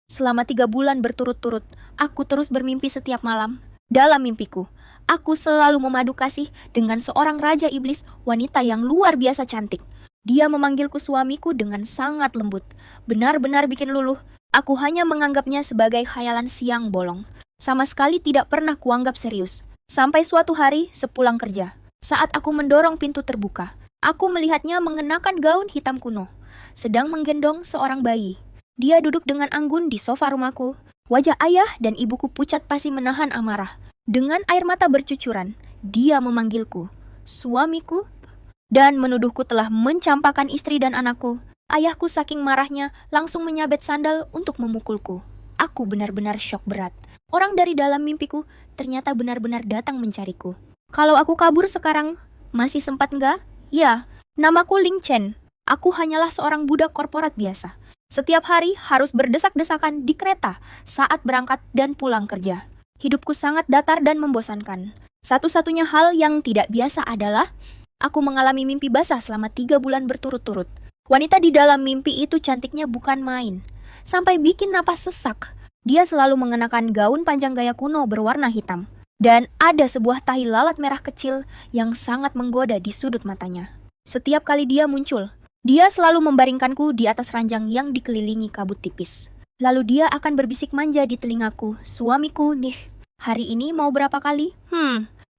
Selama 3 bulan berturut-turut, aku terus bermimpi setiap malam. Dalam mimpiku, aku selalu memadu kasih dengan seorang raja iblis wanita yang luar biasa cantik. Dia memanggilku suamiku dengan sangat lembut. Benar-benar bikin luluh. Aku hanya menganggapnya sebagai khayalan siang bolong. Sama sekali tidak pernah kuanggap serius. Sampai suatu hari sepulang kerja, saat aku mendorong pintu terbuka, aku melihatnya mengenakan gaun hitam kuno, sedang menggendong seorang bayi. Dia duduk dengan anggun di sofa rumahku. Wajah ayah dan ibuku pucat pasi menahan amarah. Dengan air mata bercucuran, dia memanggilku, suamiku, dan menuduhku telah mencampakkan istri dan anakku. Ayahku saking marahnya langsung menyabet sandal untuk memukulku. Aku benar-benar syok berat. Orang dari dalam mimpiku ternyata benar-benar datang mencariku. Kalau aku kabur sekarang, masih sempat nggak? Ya, namaku Ling Chen. Aku hanyalah seorang budak korporat biasa. Setiap hari harus berdesak-desakan di kereta saat berangkat dan pulang kerja. Hidupku sangat datar dan membosankan. Satu-satunya hal yang tidak biasa adalah aku mengalami mimpi basah selama 3 bulan berturut-turut. Wanita di dalam mimpi itu cantiknya bukan main. Sampai bikin napas sesak. Dia selalu mengenakan gaun panjang gaya kuno berwarna hitam. Dan ada sebuah tahi lalat merah kecil yang sangat menggoda di sudut matanya. Setiap kali dia muncul, dia selalu membaringkanku di atas ranjang yang dikelilingi kabut tipis. Lalu dia akan berbisik manja di telingaku, suamiku nih, hari ini mau berapa kali?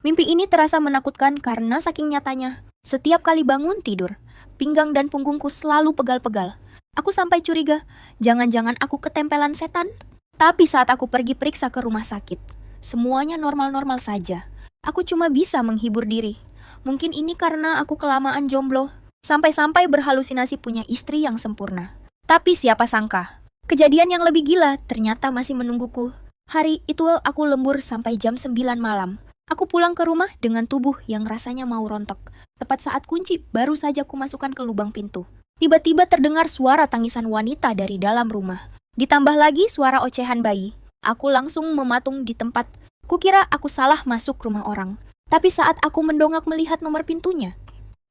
Mimpi ini terasa menakutkan karena saking nyatanya. Setiap kali bangun tidur, pinggang dan punggungku selalu pegal-pegal. Aku sampai curiga, jangan-jangan aku ketempelan setan? Tapi saat aku pergi periksa ke rumah sakit, semuanya normal-normal saja. Aku cuma bisa menghibur diri. Mungkin ini karena aku kelamaan jomblo. Sampai-sampai berhalusinasi punya istri yang sempurna. Tapi siapa sangka, kejadian yang lebih gila ternyata masih menungguku. Hari itu aku lembur sampai jam 9 malam. Aku pulang ke rumah dengan tubuh yang rasanya mau rontok. Tepat saat kunci baru saja kumasukkan ke lubang pintu. Tiba-tiba terdengar suara tangisan wanita dari dalam rumah. Ditambah lagi suara ocehan bayi. Aku langsung mematung di tempat. Kukira aku salah masuk rumah orang. Tapi saat aku mendongak melihat nomor pintunya,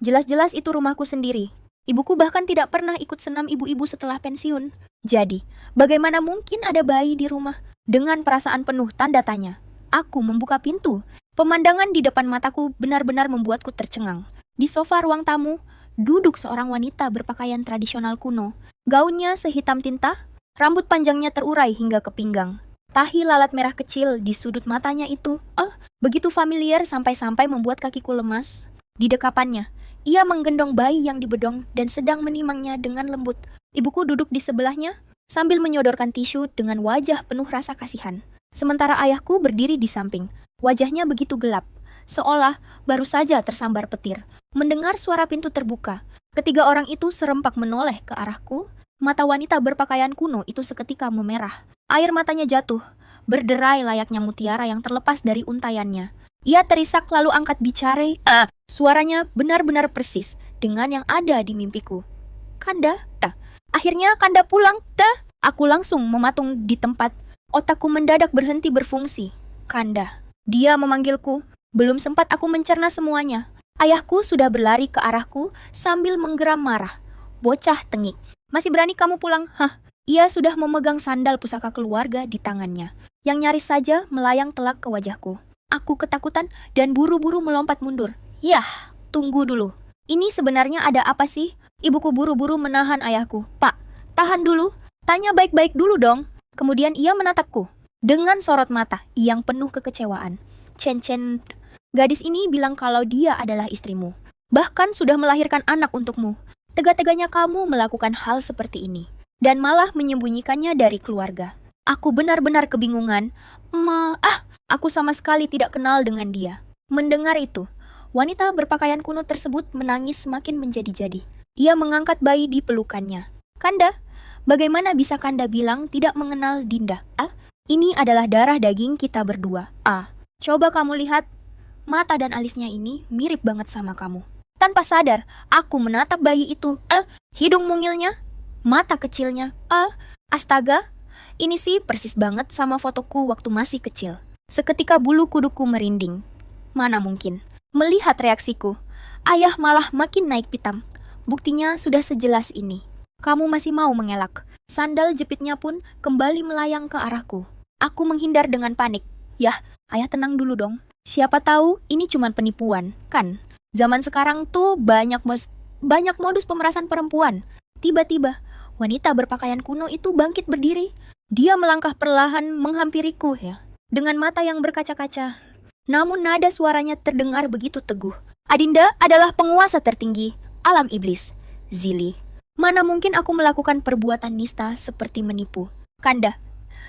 jelas-jelas itu rumahku sendiri. Ibuku bahkan tidak pernah ikut senam ibu-ibu setelah pensiun. Jadi, bagaimana mungkin ada bayi di rumah? Dengan perasaan penuh tanda tanya, aku membuka pintu. Pemandangan di depan mataku benar-benar membuatku tercengang. Di sofa ruang tamu, duduk seorang wanita berpakaian tradisional kuno. Gaunnya sehitam tinta, rambut panjangnya terurai hingga ke pinggang. Tahi lalat merah kecil di sudut matanya itu, begitu familiar sampai-sampai membuat kakiku lemas. Di dekapannya, ia menggendong bayi yang dibedong dan sedang menimangnya dengan lembut. Ibuku duduk di sebelahnya sambil menyodorkan tisu dengan wajah penuh rasa kasihan. Sementara ayahku berdiri di samping. Wajahnya begitu gelap, seolah baru saja tersambar petir. Mendengar suara pintu terbuka, ketiga orang itu serempak menoleh ke arahku. Mata wanita berpakaian kuno itu seketika memerah. Air matanya jatuh, berderai layaknya mutiara yang terlepas dari untaiannya. Ia terisak lalu angkat bicara. Suaranya benar-benar persis dengan yang ada di mimpiku. Kanda, akhirnya Kanda pulang, Aku langsung mematung di tempat. Otakku mendadak berhenti berfungsi. Kanda, dia memanggilku. Belum sempat aku mencerna semuanya. Ayahku sudah berlari ke arahku sambil menggeram marah. Bocah tengik, masih berani kamu pulang? Ia sudah memegang sandal pusaka keluarga di tangannya, yang nyaris saja melayang telak ke wajahku. Aku ketakutan dan buru-buru melompat mundur. Yah, tunggu dulu. Ini sebenarnya ada apa sih? Ibuku buru-buru menahan ayahku. Pak, tahan dulu. Tanya baik-baik dulu dong. Kemudian ia menatapku dengan sorot mata yang penuh kekecewaan. Chen, gadis ini bilang kalau dia adalah istrimu. Bahkan sudah melahirkan anak untukmu. Tega-teganya kamu melakukan hal seperti ini. Dan malah menyembunyikannya dari keluarga. Aku benar-benar kebingungan. Aku sama sekali tidak kenal dengan dia. Mendengar itu, wanita berpakaian kuno tersebut menangis semakin menjadi-jadi. Ia mengangkat bayi di pelukannya. Kanda, bagaimana bisa Kanda bilang tidak mengenal Dinda? Ini adalah darah daging kita berdua. Coba kamu lihat, mata dan alisnya ini mirip banget sama kamu. Tanpa sadar, aku menatap bayi itu. Hidung mungilnya, mata kecilnya. Astaga, ini sih persis banget sama fotoku waktu masih kecil. Seketika bulu kuduku merinding. Mana mungkin? Melihat reaksiku, ayah malah makin naik pitam. Buktinya sudah sejelas ini. Kamu masih mau mengelak. Sandal jepitnya pun kembali melayang ke arahku. Aku menghindar dengan panik. Yah, ayah tenang dulu dong. Siapa tahu ini cuma penipuan, kan? Zaman sekarang tuh banyak modus pemerasan perempuan. Tiba-tiba, wanita berpakaian kuno itu bangkit berdiri. Dia melangkah perlahan menghampiriku ya, dengan mata yang berkaca-kaca. Namun nada suaranya terdengar begitu teguh. Adinda adalah penguasa tertinggi alam iblis, Zili. Mana mungkin aku melakukan perbuatan nista seperti menipu. Kanda,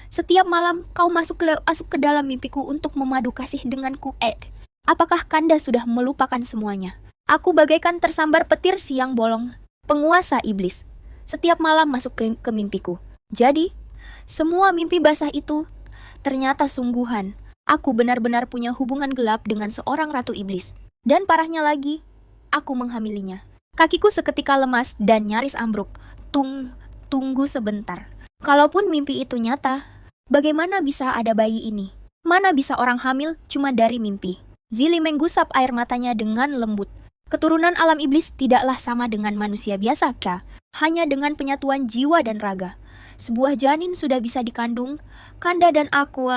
setiap malam kau masuk ke dalam mimpiku untuk memadu kasih denganku, Ed. Apakah Kanda sudah melupakan semuanya? Aku bagaikan tersambar petir siang bolong. Penguasa iblis, setiap malam masuk ke mimpiku. Jadi, semua mimpi basah itu ternyata sungguhan. Aku benar-benar punya hubungan gelap dengan seorang ratu iblis. Dan parahnya lagi, aku menghamilinya. Kakiku seketika lemas dan nyaris ambruk. Tunggu sebentar. Kalaupun mimpi itu nyata, bagaimana bisa ada bayi ini? Mana bisa orang hamil cuma dari mimpi? Zili menggusap air matanya dengan lembut. Keturunan alam iblis tidaklah sama dengan manusia biasa, Kak. Hanya dengan penyatuan jiwa dan raga. Sebuah janin sudah bisa dikandung. Kanda dan aku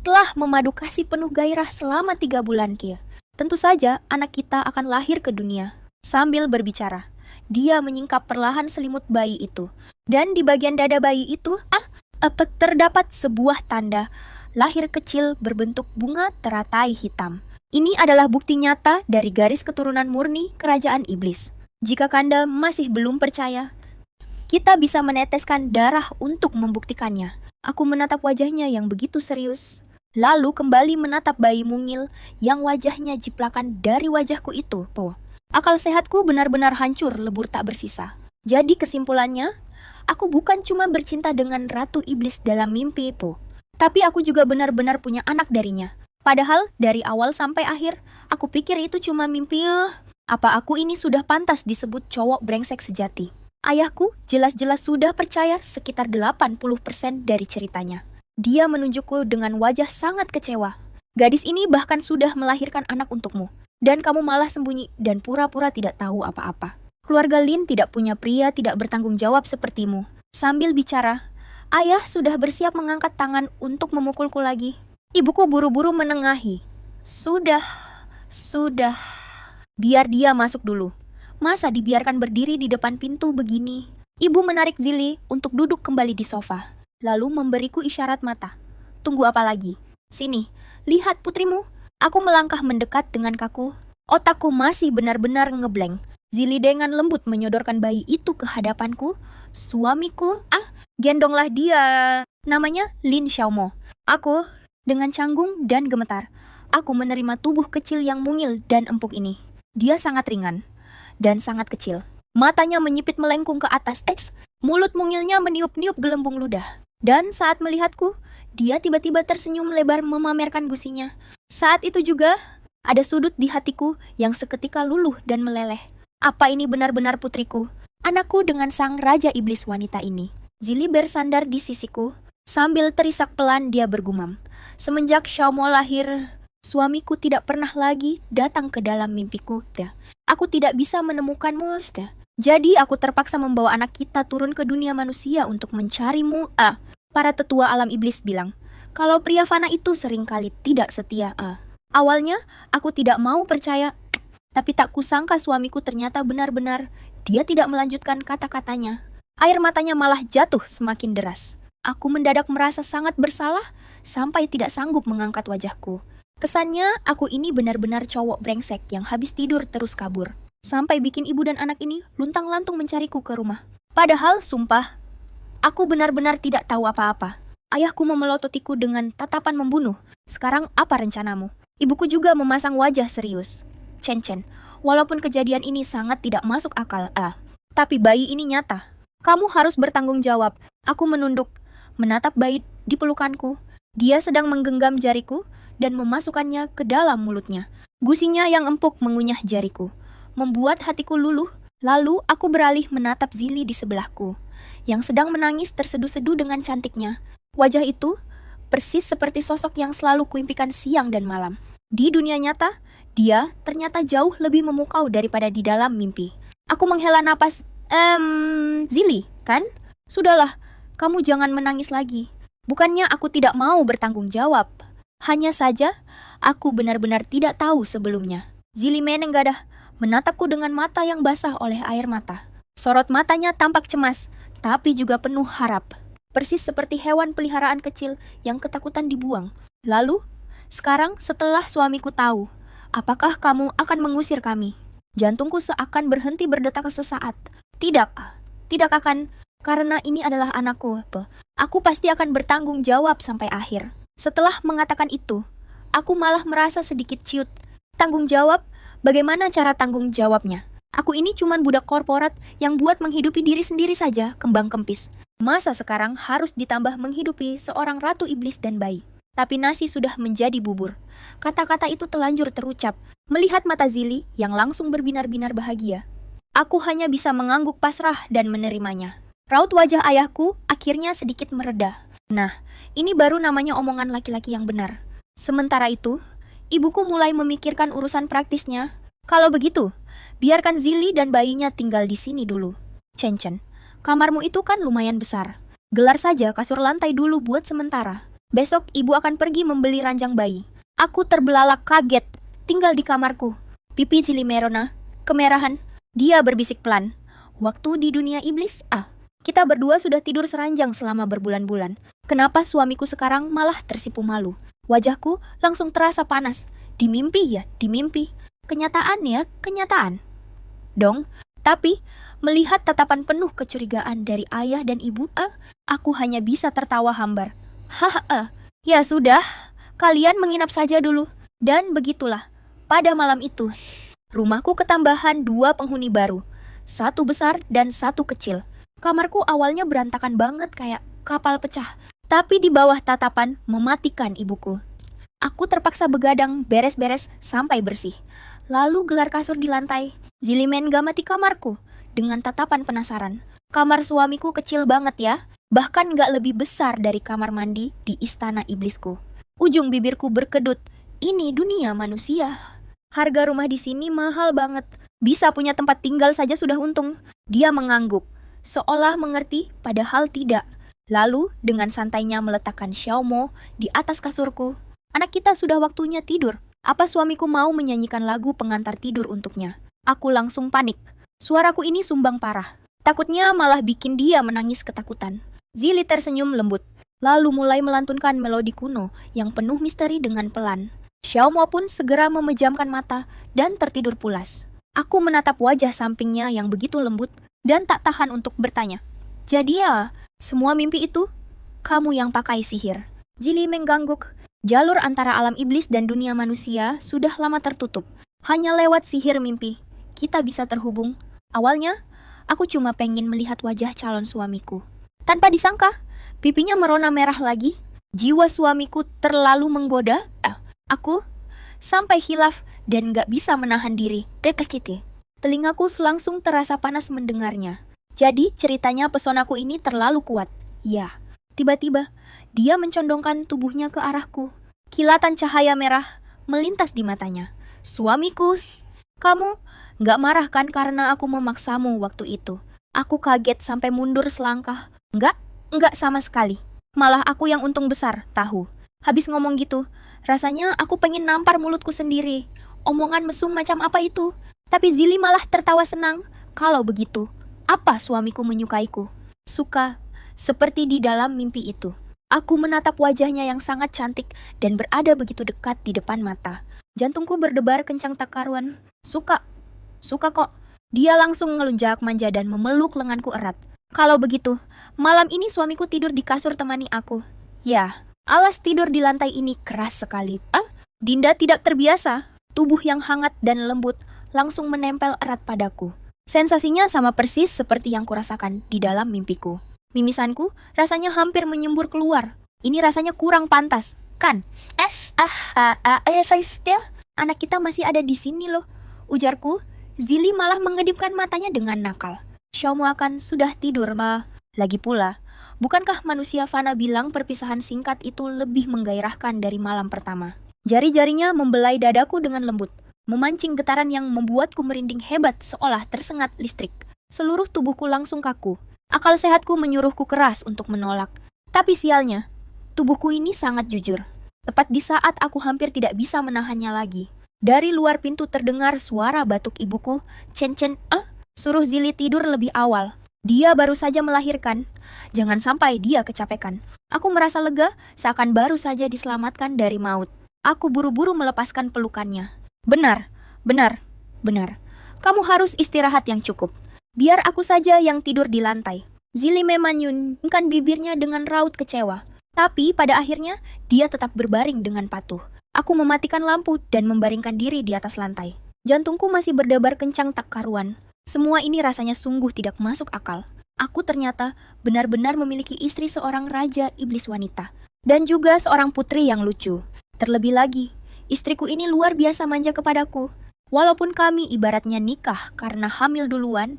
telah memadu kasih penuh gairah selama 3 bulan, Kia. Tentu saja anak kita akan lahir ke dunia. Sambil berbicara, dia menyingkap perlahan selimut bayi itu. Dan di bagian dada bayi itu, terdapat sebuah tanda lahir kecil berbentuk bunga teratai hitam. Ini adalah bukti nyata dari garis keturunan murni kerajaan iblis. Jika Kanda masih belum percaya, kita bisa meneteskan darah untuk membuktikannya. Aku menatap wajahnya yang begitu serius. Lalu kembali menatap bayi mungil yang wajahnya jiplakan dari wajahku itu, Po. Akal sehatku benar-benar hancur lebur tak bersisa. Jadi kesimpulannya, aku bukan cuma bercinta dengan Ratu Iblis dalam mimpi, Po. Tapi aku juga benar-benar punya anak darinya. Padahal dari awal sampai akhir, aku pikir itu cuma mimpi. Apa aku ini sudah pantas disebut cowok brengsek sejati? Ayahku jelas-jelas sudah percaya sekitar 80% dari ceritanya. Dia menunjukku dengan wajah sangat kecewa. Gadis ini bahkan sudah melahirkan anak untukmu. Dan kamu malah sembunyi dan pura-pura tidak tahu apa-apa. Keluarga Lin tidak punya pria tidak bertanggung jawab sepertimu. Sambil bicara, ayah sudah bersiap mengangkat tangan untuk memukulku lagi. Ibuku buru-buru menengahi. Sudah. Biar dia masuk dulu. Masa dibiarkan berdiri di depan pintu begini? Ibu menarik Zili untuk duduk kembali di sofa. Lalu memberiku isyarat mata. Tunggu apa lagi? Sini, lihat putrimu. Aku melangkah mendekat dengan kaku. Otakku masih benar-benar ngeblank. Zili dengan lembut menyodorkan bayi itu ke hadapanku. Suamiku, gendonglah dia. Namanya Lin Xiaomo. Aku, dengan canggung dan gemetar, aku menerima tubuh kecil yang mungil dan empuk ini. Dia sangat ringan dan sangat kecil. Matanya menyipit melengkung ke atas. Mulut mungilnya meniup-niup gelembung ludah. Dan saat melihatku, dia tiba-tiba tersenyum lebar memamerkan gusinya. Saat itu juga, ada sudut di hatiku yang seketika luluh dan meleleh. Apa ini benar-benar putriku? Anakku dengan sang raja iblis wanita ini. Zili bersandar di sisiku. Sambil terisak pelan dia bergumam. Semenjak Xiaomo lahir, suamiku tidak pernah lagi datang ke dalam mimpiku. Aku tidak bisa menemukanmu. Jadi aku terpaksa membawa anak kita turun ke dunia manusia untuk mencarimu. Para tetua alam iblis bilang, kalau pria fana itu seringkali tidak setia. Awalnya aku tidak mau percaya, tapi tak kusangka suamiku ternyata benar-benar. Dia tidak melanjutkan kata-katanya. Air matanya malah jatuh semakin deras. Aku mendadak merasa sangat bersalah sampai tidak sanggup mengangkat wajahku. Kesannya aku ini benar-benar cowok brengsek yang habis tidur terus kabur. Sampai bikin ibu dan anak ini luntang-lantung mencariku ke rumah. Padahal sumpah, aku benar-benar tidak tahu apa-apa. Ayahku memelototiku dengan tatapan membunuh. Sekarang apa rencanamu? Ibuku juga memasang wajah serius. Chen, walaupun kejadian ini sangat tidak masuk akal, tapi bayi ini nyata. Kamu harus bertanggung jawab. Aku menunduk, menatap bayi di pelukanku. Dia sedang menggenggam jariku dan memasukkannya ke dalam mulutnya. Gusinya yang empuk mengunyah jariku, membuat hatiku luluh. Lalu aku beralih menatap Zili di sebelahku, yang sedang menangis terseduh-seduh dengan cantiknya. Wajah itu persis seperti sosok yang selalu kuimpikan siang dan malam. Di dunia nyata, dia ternyata jauh lebih memukau daripada di dalam mimpi. Aku menghela napas Zili, kan? Sudahlah, kamu jangan menangis lagi. Bukannya aku tidak mau bertanggung jawab. Hanya saja, aku benar-benar tidak tahu sebelumnya. Zili menenggadah, menatapku dengan mata yang basah oleh air mata. Sorot matanya tampak cemas, tapi juga penuh harap. Persis seperti hewan peliharaan kecil yang ketakutan dibuang. Lalu, sekarang setelah suamiku tahu, apakah kamu akan mengusir kami? Jantungku seakan berhenti berdetak sesaat. Tidak, tidak akan, karena ini adalah anakku. Aku pasti akan bertanggung jawab sampai akhir. Setelah mengatakan itu, aku malah merasa sedikit ciut. Tanggung jawab? Bagaimana cara tanggung jawabnya? Aku ini cuman budak korporat yang buat menghidupi diri sendiri saja, kembang kempis. Masa sekarang harus ditambah menghidupi seorang ratu iblis dan bayi? Tapi nasi sudah menjadi bubur. Kata-kata itu telanjur terucap, melihat mata Zili yang langsung berbinar-binar bahagia. Aku hanya bisa mengangguk pasrah dan menerimanya. Raut wajah ayahku akhirnya sedikit mereda. Nah, ini baru namanya omongan laki-laki yang benar. Sementara itu, ibuku mulai memikirkan urusan praktisnya. Kalau begitu, biarkan Zili dan bayinya tinggal di sini dulu. Chen, kamarmu itu kan lumayan besar. Gelar saja kasur lantai dulu buat sementara. Besok ibu akan pergi membeli ranjang bayi. Aku terbelalak kaget, tinggal di kamarku. Pipi Zili merona, kemerahan. Dia berbisik pelan. Waktu di dunia iblis, kita berdua sudah tidur seranjang selama berbulan-bulan. Kenapa suamiku sekarang malah tersipu malu? Wajahku langsung terasa panas. Di mimpi ya, di mimpi. Kenyataan ya, kenyataan. Dong, tapi melihat tatapan penuh kecurigaan dari ayah dan ibu, aku hanya bisa tertawa hambar. Ya sudah, kalian menginap saja dulu. Dan begitulah, pada malam itu, rumahku ketambahan 2 penghuni baru. 1 besar dan 1 kecil. Kamarku awalnya berantakan banget kayak kapal pecah. Tapi di bawah tatapan mematikan ibuku. Aku terpaksa begadang beres-beres sampai bersih. Lalu gelar kasur di lantai. Zili mengamati kamarku dengan tatapan penasaran. Kamar suamiku kecil banget ya. Bahkan gak lebih besar dari kamar mandi di istana iblisku. Ujung bibirku berkedut. Ini dunia manusia. Harga rumah di sini mahal banget. Bisa punya tempat tinggal saja sudah untung. Dia mengangguk, seolah mengerti padahal tidak. Lalu dengan santainya meletakkan Xiaomo di atas kasurku. Anak kita sudah waktunya tidur. Apa suamiku mau menyanyikan lagu pengantar tidur untuknya? Aku langsung panik. Suaraku ini sumbang parah. Takutnya malah bikin dia menangis ketakutan. Zili tersenyum lembut, lalu mulai melantunkan melodi kuno yang penuh misteri dengan pelan. Xiaomo pun segera memejamkan mata dan tertidur pulas. Aku menatap wajah sampingnya yang begitu lembut dan tak tahan untuk bertanya. Jadi ya, semua mimpi itu, kamu yang pakai sihir. Zili mengangguk. Jalur antara alam iblis dan dunia manusia sudah lama tertutup. Hanya lewat sihir mimpi, kita bisa terhubung. Awalnya, aku cuma pengen melihat wajah calon suamiku. Tanpa disangka, pipinya merona merah lagi. Jiwa suamiku terlalu menggoda. Aku sampai hilaf dan gak bisa menahan diri. Telingaku langsung terasa panas mendengarnya. Jadi ceritanya pesonaku ini terlalu kuat. Ya, tiba-tiba dia mencondongkan tubuhnya ke arahku. Kilatan cahaya merah melintas di matanya. Suamiku, kamu gak marah kan karena aku memaksamu waktu itu? Aku kaget sampai mundur selangkah. Enggak sama sekali. Malah aku yang untung besar, tahu. Habis ngomong gitu, rasanya aku pengen nampar mulutku sendiri. Omongan mesum macam apa itu? Tapi Zili malah tertawa senang. Kalau begitu, apa suamiku menyukaiku? Suka, seperti di dalam mimpi itu. Aku menatap wajahnya yang sangat cantik dan berada begitu dekat di depan mata. Jantungku berdebar kencang tak karuan. Suka kok. Dia langsung ngelunjak manja dan memeluk lenganku erat. Kalau begitu, malam ini suamiku tidur di kasur temani aku. Ya, alas tidur di lantai ini keras sekali. Dinda tidak terbiasa. Tubuh yang hangat dan lembut langsung menempel erat padaku. Sensasinya sama persis seperti yang kurasakan di dalam mimpiku. Mimisanku rasanya hampir menyembur keluar. Ini rasanya kurang pantas, kan? Anak kita masih ada di sini loh. Ujarku, Zili malah mengedipkan matanya dengan nakal. Xiaomo akan sudah tidur, Ma. Lagi pula, bukankah manusia fana bilang perpisahan singkat itu lebih menggairahkan dari malam pertama? Jari-jarinya membelai dadaku dengan lembut, memancing getaran yang membuatku merinding hebat seolah tersengat listrik. Seluruh tubuhku langsung kaku. Akal sehatku menyuruhku keras untuk menolak. Tapi sialnya, tubuhku ini sangat jujur. Tepat di saat aku hampir tidak bisa menahannya lagi. Dari luar pintu terdengar suara batuk ibuku. Cen-cen, suruh Zili tidur lebih awal. Dia baru saja melahirkan. Jangan sampai dia kecapekan. Aku merasa lega, seakan baru saja diselamatkan dari maut. Aku buru-buru melepaskan pelukannya. Benar. Kamu harus istirahat yang cukup. Biar aku saja yang tidur di lantai. Zili memanyunkan bibirnya dengan raut kecewa. Tapi pada akhirnya, dia tetap berbaring dengan patuh. Aku mematikan lampu dan membaringkan diri di atas lantai. Jantungku masih berdebar kencang tak karuan. Semua ini rasanya sungguh tidak masuk akal. Aku ternyata benar-benar memiliki istri seorang raja iblis wanita. Dan juga seorang putri yang lucu. Terlebih lagi, istriku ini luar biasa manja kepadaku. Walaupun kami ibaratnya nikah karena hamil duluan.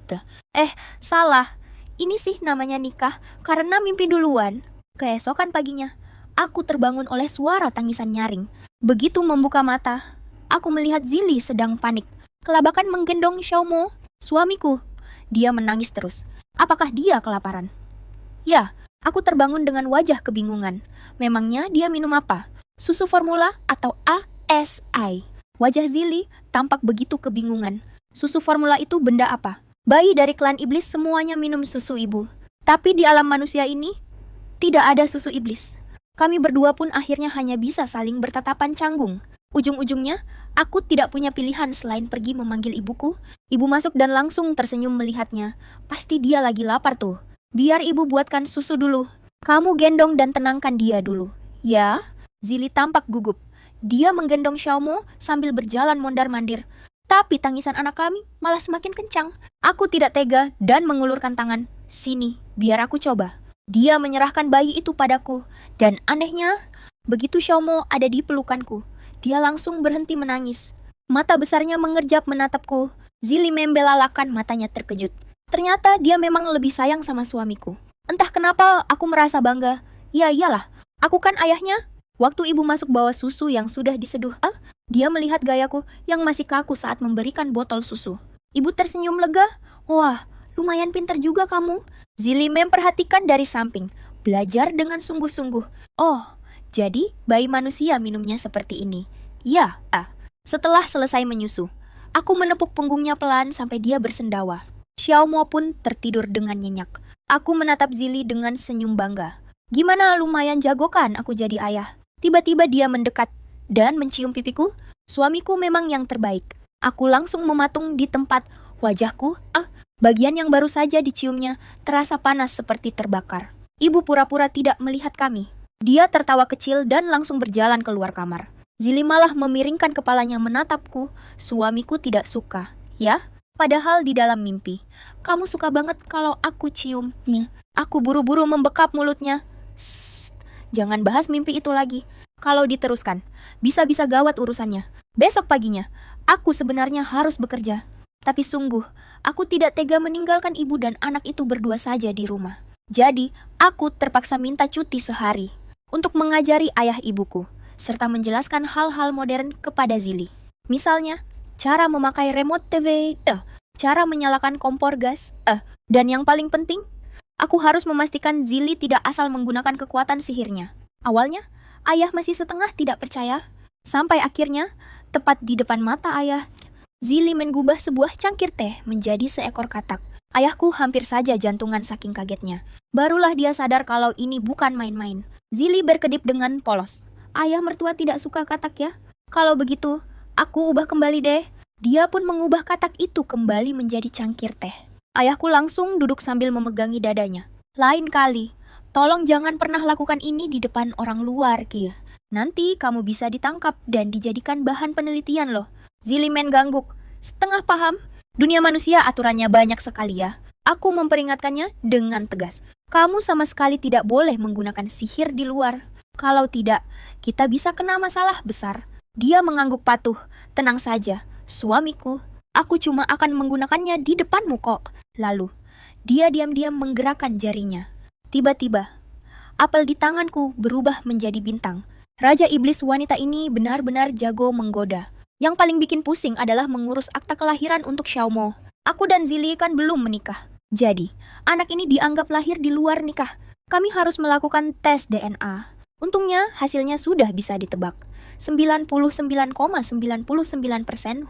Salah. Ini sih namanya nikah karena mimpi duluan. Keesokan paginya, aku terbangun oleh suara tangisan nyaring. Begitu membuka mata, aku melihat Zili sedang panik. Kelabakan menggendong Xiaomo, suamiku. Dia menangis terus. Apakah dia kelaparan? Ya, aku terbangun dengan wajah kebingungan. Memangnya dia minum apa? Susu formula atau ASI? Wajah Zili tampak begitu kebingungan. Susu formula itu benda apa? Bayi dari klan iblis semuanya minum susu ibu. Tapi di alam manusia ini, tidak ada susu iblis. Kami berdua pun akhirnya hanya bisa saling bertatapan canggung. Ujung-ujungnya, aku tidak punya pilihan selain pergi memanggil ibuku. Ibu masuk dan langsung tersenyum melihatnya. Pasti dia lagi lapar tuh. Biar ibu buatkan susu dulu. Kamu gendong dan tenangkan dia dulu. Ya, Zili tampak gugup. Dia menggendong Xiaomo sambil berjalan mondar-mandir. Tapi tangisan anak kami malah semakin kencang. Aku tidak tega dan mengulurkan tangan. Sini, biar aku coba. Dia menyerahkan bayi itu padaku. Dan anehnya, begitu Xiaomo ada di pelukanku, dia langsung berhenti menangis. Mata besarnya mengerjap menatapku. Zili membelalakan matanya terkejut. Ternyata dia memang lebih sayang sama suamiku. Entah kenapa aku merasa bangga. Ya iyalah, aku kan ayahnya. Waktu ibu masuk bawa susu yang sudah diseduh, dia melihat gayaku yang masih kaku saat memberikan botol susu. Ibu tersenyum lega. Wah, lumayan pintar juga kamu. Zili memperhatikan dari samping, belajar dengan sungguh-sungguh. Oh, jadi bayi manusia minumnya seperti ini. Ya, Setelah selesai menyusu, aku menepuk punggungnya pelan sampai dia bersendawa. Xiaomo pun tertidur dengan nyenyak. Aku menatap Zili dengan senyum bangga. Gimana, lumayan jago kan aku jadi ayah? Tiba-tiba dia mendekat dan mencium pipiku. Suamiku memang yang terbaik. Aku langsung mematung di tempat. Wajahku, bagian yang baru saja diciumnya terasa panas seperti terbakar. Ibu pura-pura tidak melihat kami. Dia tertawa kecil dan langsung berjalan keluar kamar. Zili malah memiringkan kepalanya menatapku. Suamiku tidak suka. Ya, padahal di dalam mimpi. Kamu suka banget kalau aku cium. Aku buru-buru membekap mulutnya. Jangan bahas mimpi itu lagi. Kalau diteruskan, bisa-bisa gawat urusannya. Besok paginya, aku sebenarnya harus bekerja. Tapi sungguh, aku tidak tega meninggalkan ibu dan anak itu berdua saja di rumah. Jadi, aku terpaksa minta cuti sehari untuk mengajari ayah ibuku, serta menjelaskan hal-hal modern kepada Zili. Misalnya, cara memakai remote TV, cara menyalakan kompor gas, dan yang paling penting, aku harus memastikan Zili tidak asal menggunakan kekuatan sihirnya. Awalnya, ayah masih setengah tidak percaya. Sampai akhirnya, tepat di depan mata ayah, Zili menggubah sebuah cangkir teh menjadi seekor katak. Ayahku hampir saja jantungan saking kagetnya. Barulah dia sadar kalau ini bukan main-main. Zili berkedip dengan polos. Ayah mertua tidak suka katak ya? Kalau begitu, aku ubah kembali deh. Dia pun mengubah katak itu kembali menjadi cangkir teh. Ayahku langsung duduk sambil memegangi dadanya. Lain kali, tolong jangan pernah lakukan ini di depan orang luar, Kia. Nanti kamu bisa ditangkap dan dijadikan bahan penelitian loh. Zili mengangguk. Setengah paham. Dunia manusia aturannya banyak sekali ya. Aku memperingatkannya dengan tegas. Kamu sama sekali tidak boleh menggunakan sihir di luar. Kalau tidak, kita bisa kena masalah besar. Dia mengangguk patuh. Tenang saja, suamiku. Aku cuma akan menggunakannya di depanmu kok. Lalu, dia diam-diam menggerakkan jarinya. Tiba-tiba, apel di tanganku berubah menjadi bintang. Raja iblis wanita ini benar-benar jago menggoda. Yang paling bikin pusing adalah mengurus akta kelahiran untuk Xiaomo. Aku dan Zili kan belum menikah. Jadi, anak ini dianggap lahir di luar nikah. Kami harus melakukan tes DNA. Untungnya, hasilnya sudah bisa ditebak. 99,99%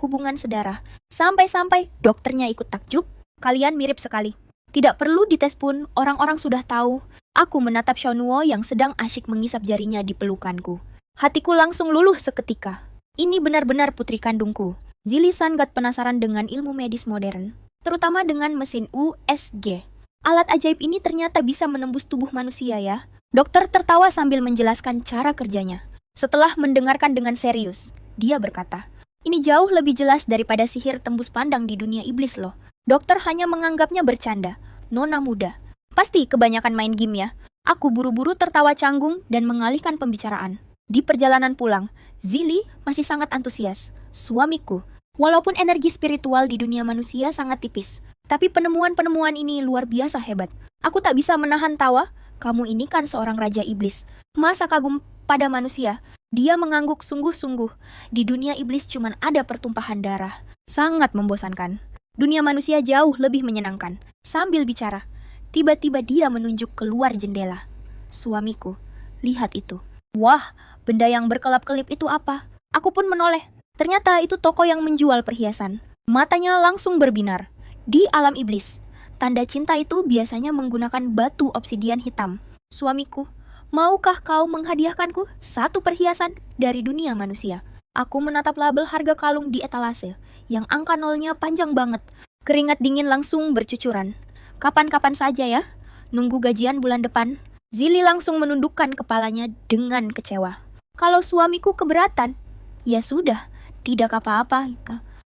hubungan sedarah. Sampai-sampai dokternya ikut takjub, kalian mirip sekali. Tidak perlu dites pun, orang-orang sudah tahu. Aku menatap Xiaonuo yang sedang asyik mengisap jarinya di pelukanku. Hatiku langsung luluh seketika. Ini benar-benar putri kandungku. Zili sangat penasaran dengan ilmu medis modern, terutama dengan mesin USG. Alat ajaib ini ternyata bisa menembus tubuh manusia ya. Dokter tertawa sambil menjelaskan cara kerjanya. Setelah mendengarkan dengan serius, dia berkata, "Ini jauh lebih jelas daripada sihir tembus pandang di dunia iblis loh." Dokter hanya menganggapnya bercanda. Nona muda. Pasti kebanyakan main game ya. Aku buru-buru tertawa canggung dan mengalihkan pembicaraan. Di perjalanan pulang, Zili masih sangat antusias. Suamiku. Walaupun energi spiritual di dunia manusia sangat tipis, tapi penemuan-penemuan ini luar biasa hebat. Aku tak bisa menahan tawa. Kamu ini kan seorang raja iblis. Masa kagum pada manusia? Dia mengangguk sungguh-sungguh. Di dunia iblis cuman ada pertumpahan darah. Sangat membosankan. Dunia manusia jauh lebih menyenangkan. Sambil bicara, tiba-tiba dia menunjuk keluar jendela. Suamiku, lihat itu. Wah, benda yang berkelap-kelip itu apa? Aku pun menoleh. Ternyata itu toko yang menjual perhiasan. Matanya langsung berbinar. Di alam iblis, tanda cinta itu biasanya menggunakan batu obsidian hitam. Suamiku, maukah kau menghadiahkanku satu perhiasan dari dunia manusia? Aku menatap label harga kalung di etalase, yang angka nolnya panjang banget. Keringat dingin langsung bercucuran. Kapan-kapan saja ya, nunggu gajian bulan depan. Zili langsung menundukkan kepalanya dengan kecewa. Kalau suamiku keberatan, ya sudah, tidak apa-apa.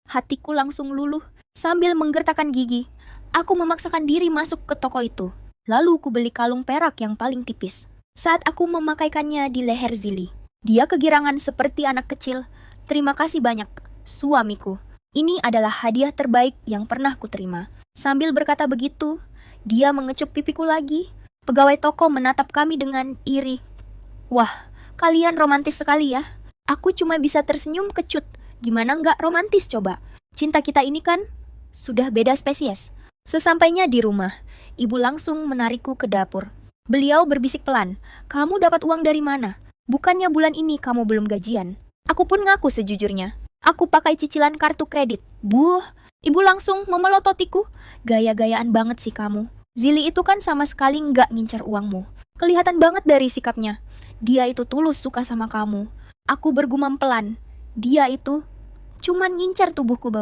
Hatiku langsung luluh. Sambil menggertakkan gigi, aku memaksakan diri masuk ke toko itu. Lalu ku beli kalung perak yang paling tipis. Saat aku memakaikannya di leher Zili, dia kegirangan seperti anak kecil. Terima kasih banyak, suamiku. Ini adalah hadiah terbaik yang pernah kuterima. Sambil berkata begitu, dia mengecup pipiku lagi. Pegawai toko menatap kami dengan iri. Wah, kalian romantis sekali ya. Aku cuma bisa tersenyum kecut. Gimana nggak romantis coba? Cinta kita ini kan sudah beda spesies. Sesampainya di rumah, ibu langsung menarikku ke dapur. Beliau berbisik pelan, "Kamu dapat uang dari mana? Bukannya bulan ini kamu belum gajian?" Aku pun ngaku sejujurnya. Aku pakai cicilan kartu kredit. Buh, ibu langsung memelototiku. Gaya-gayaan banget sih kamu. Zili itu kan sama sekali nggak ngincar uangmu. Kelihatan banget dari sikapnya. Dia itu tulus suka sama kamu. Aku bergumam pelan. Dia itu cuman ngincar tubuhku,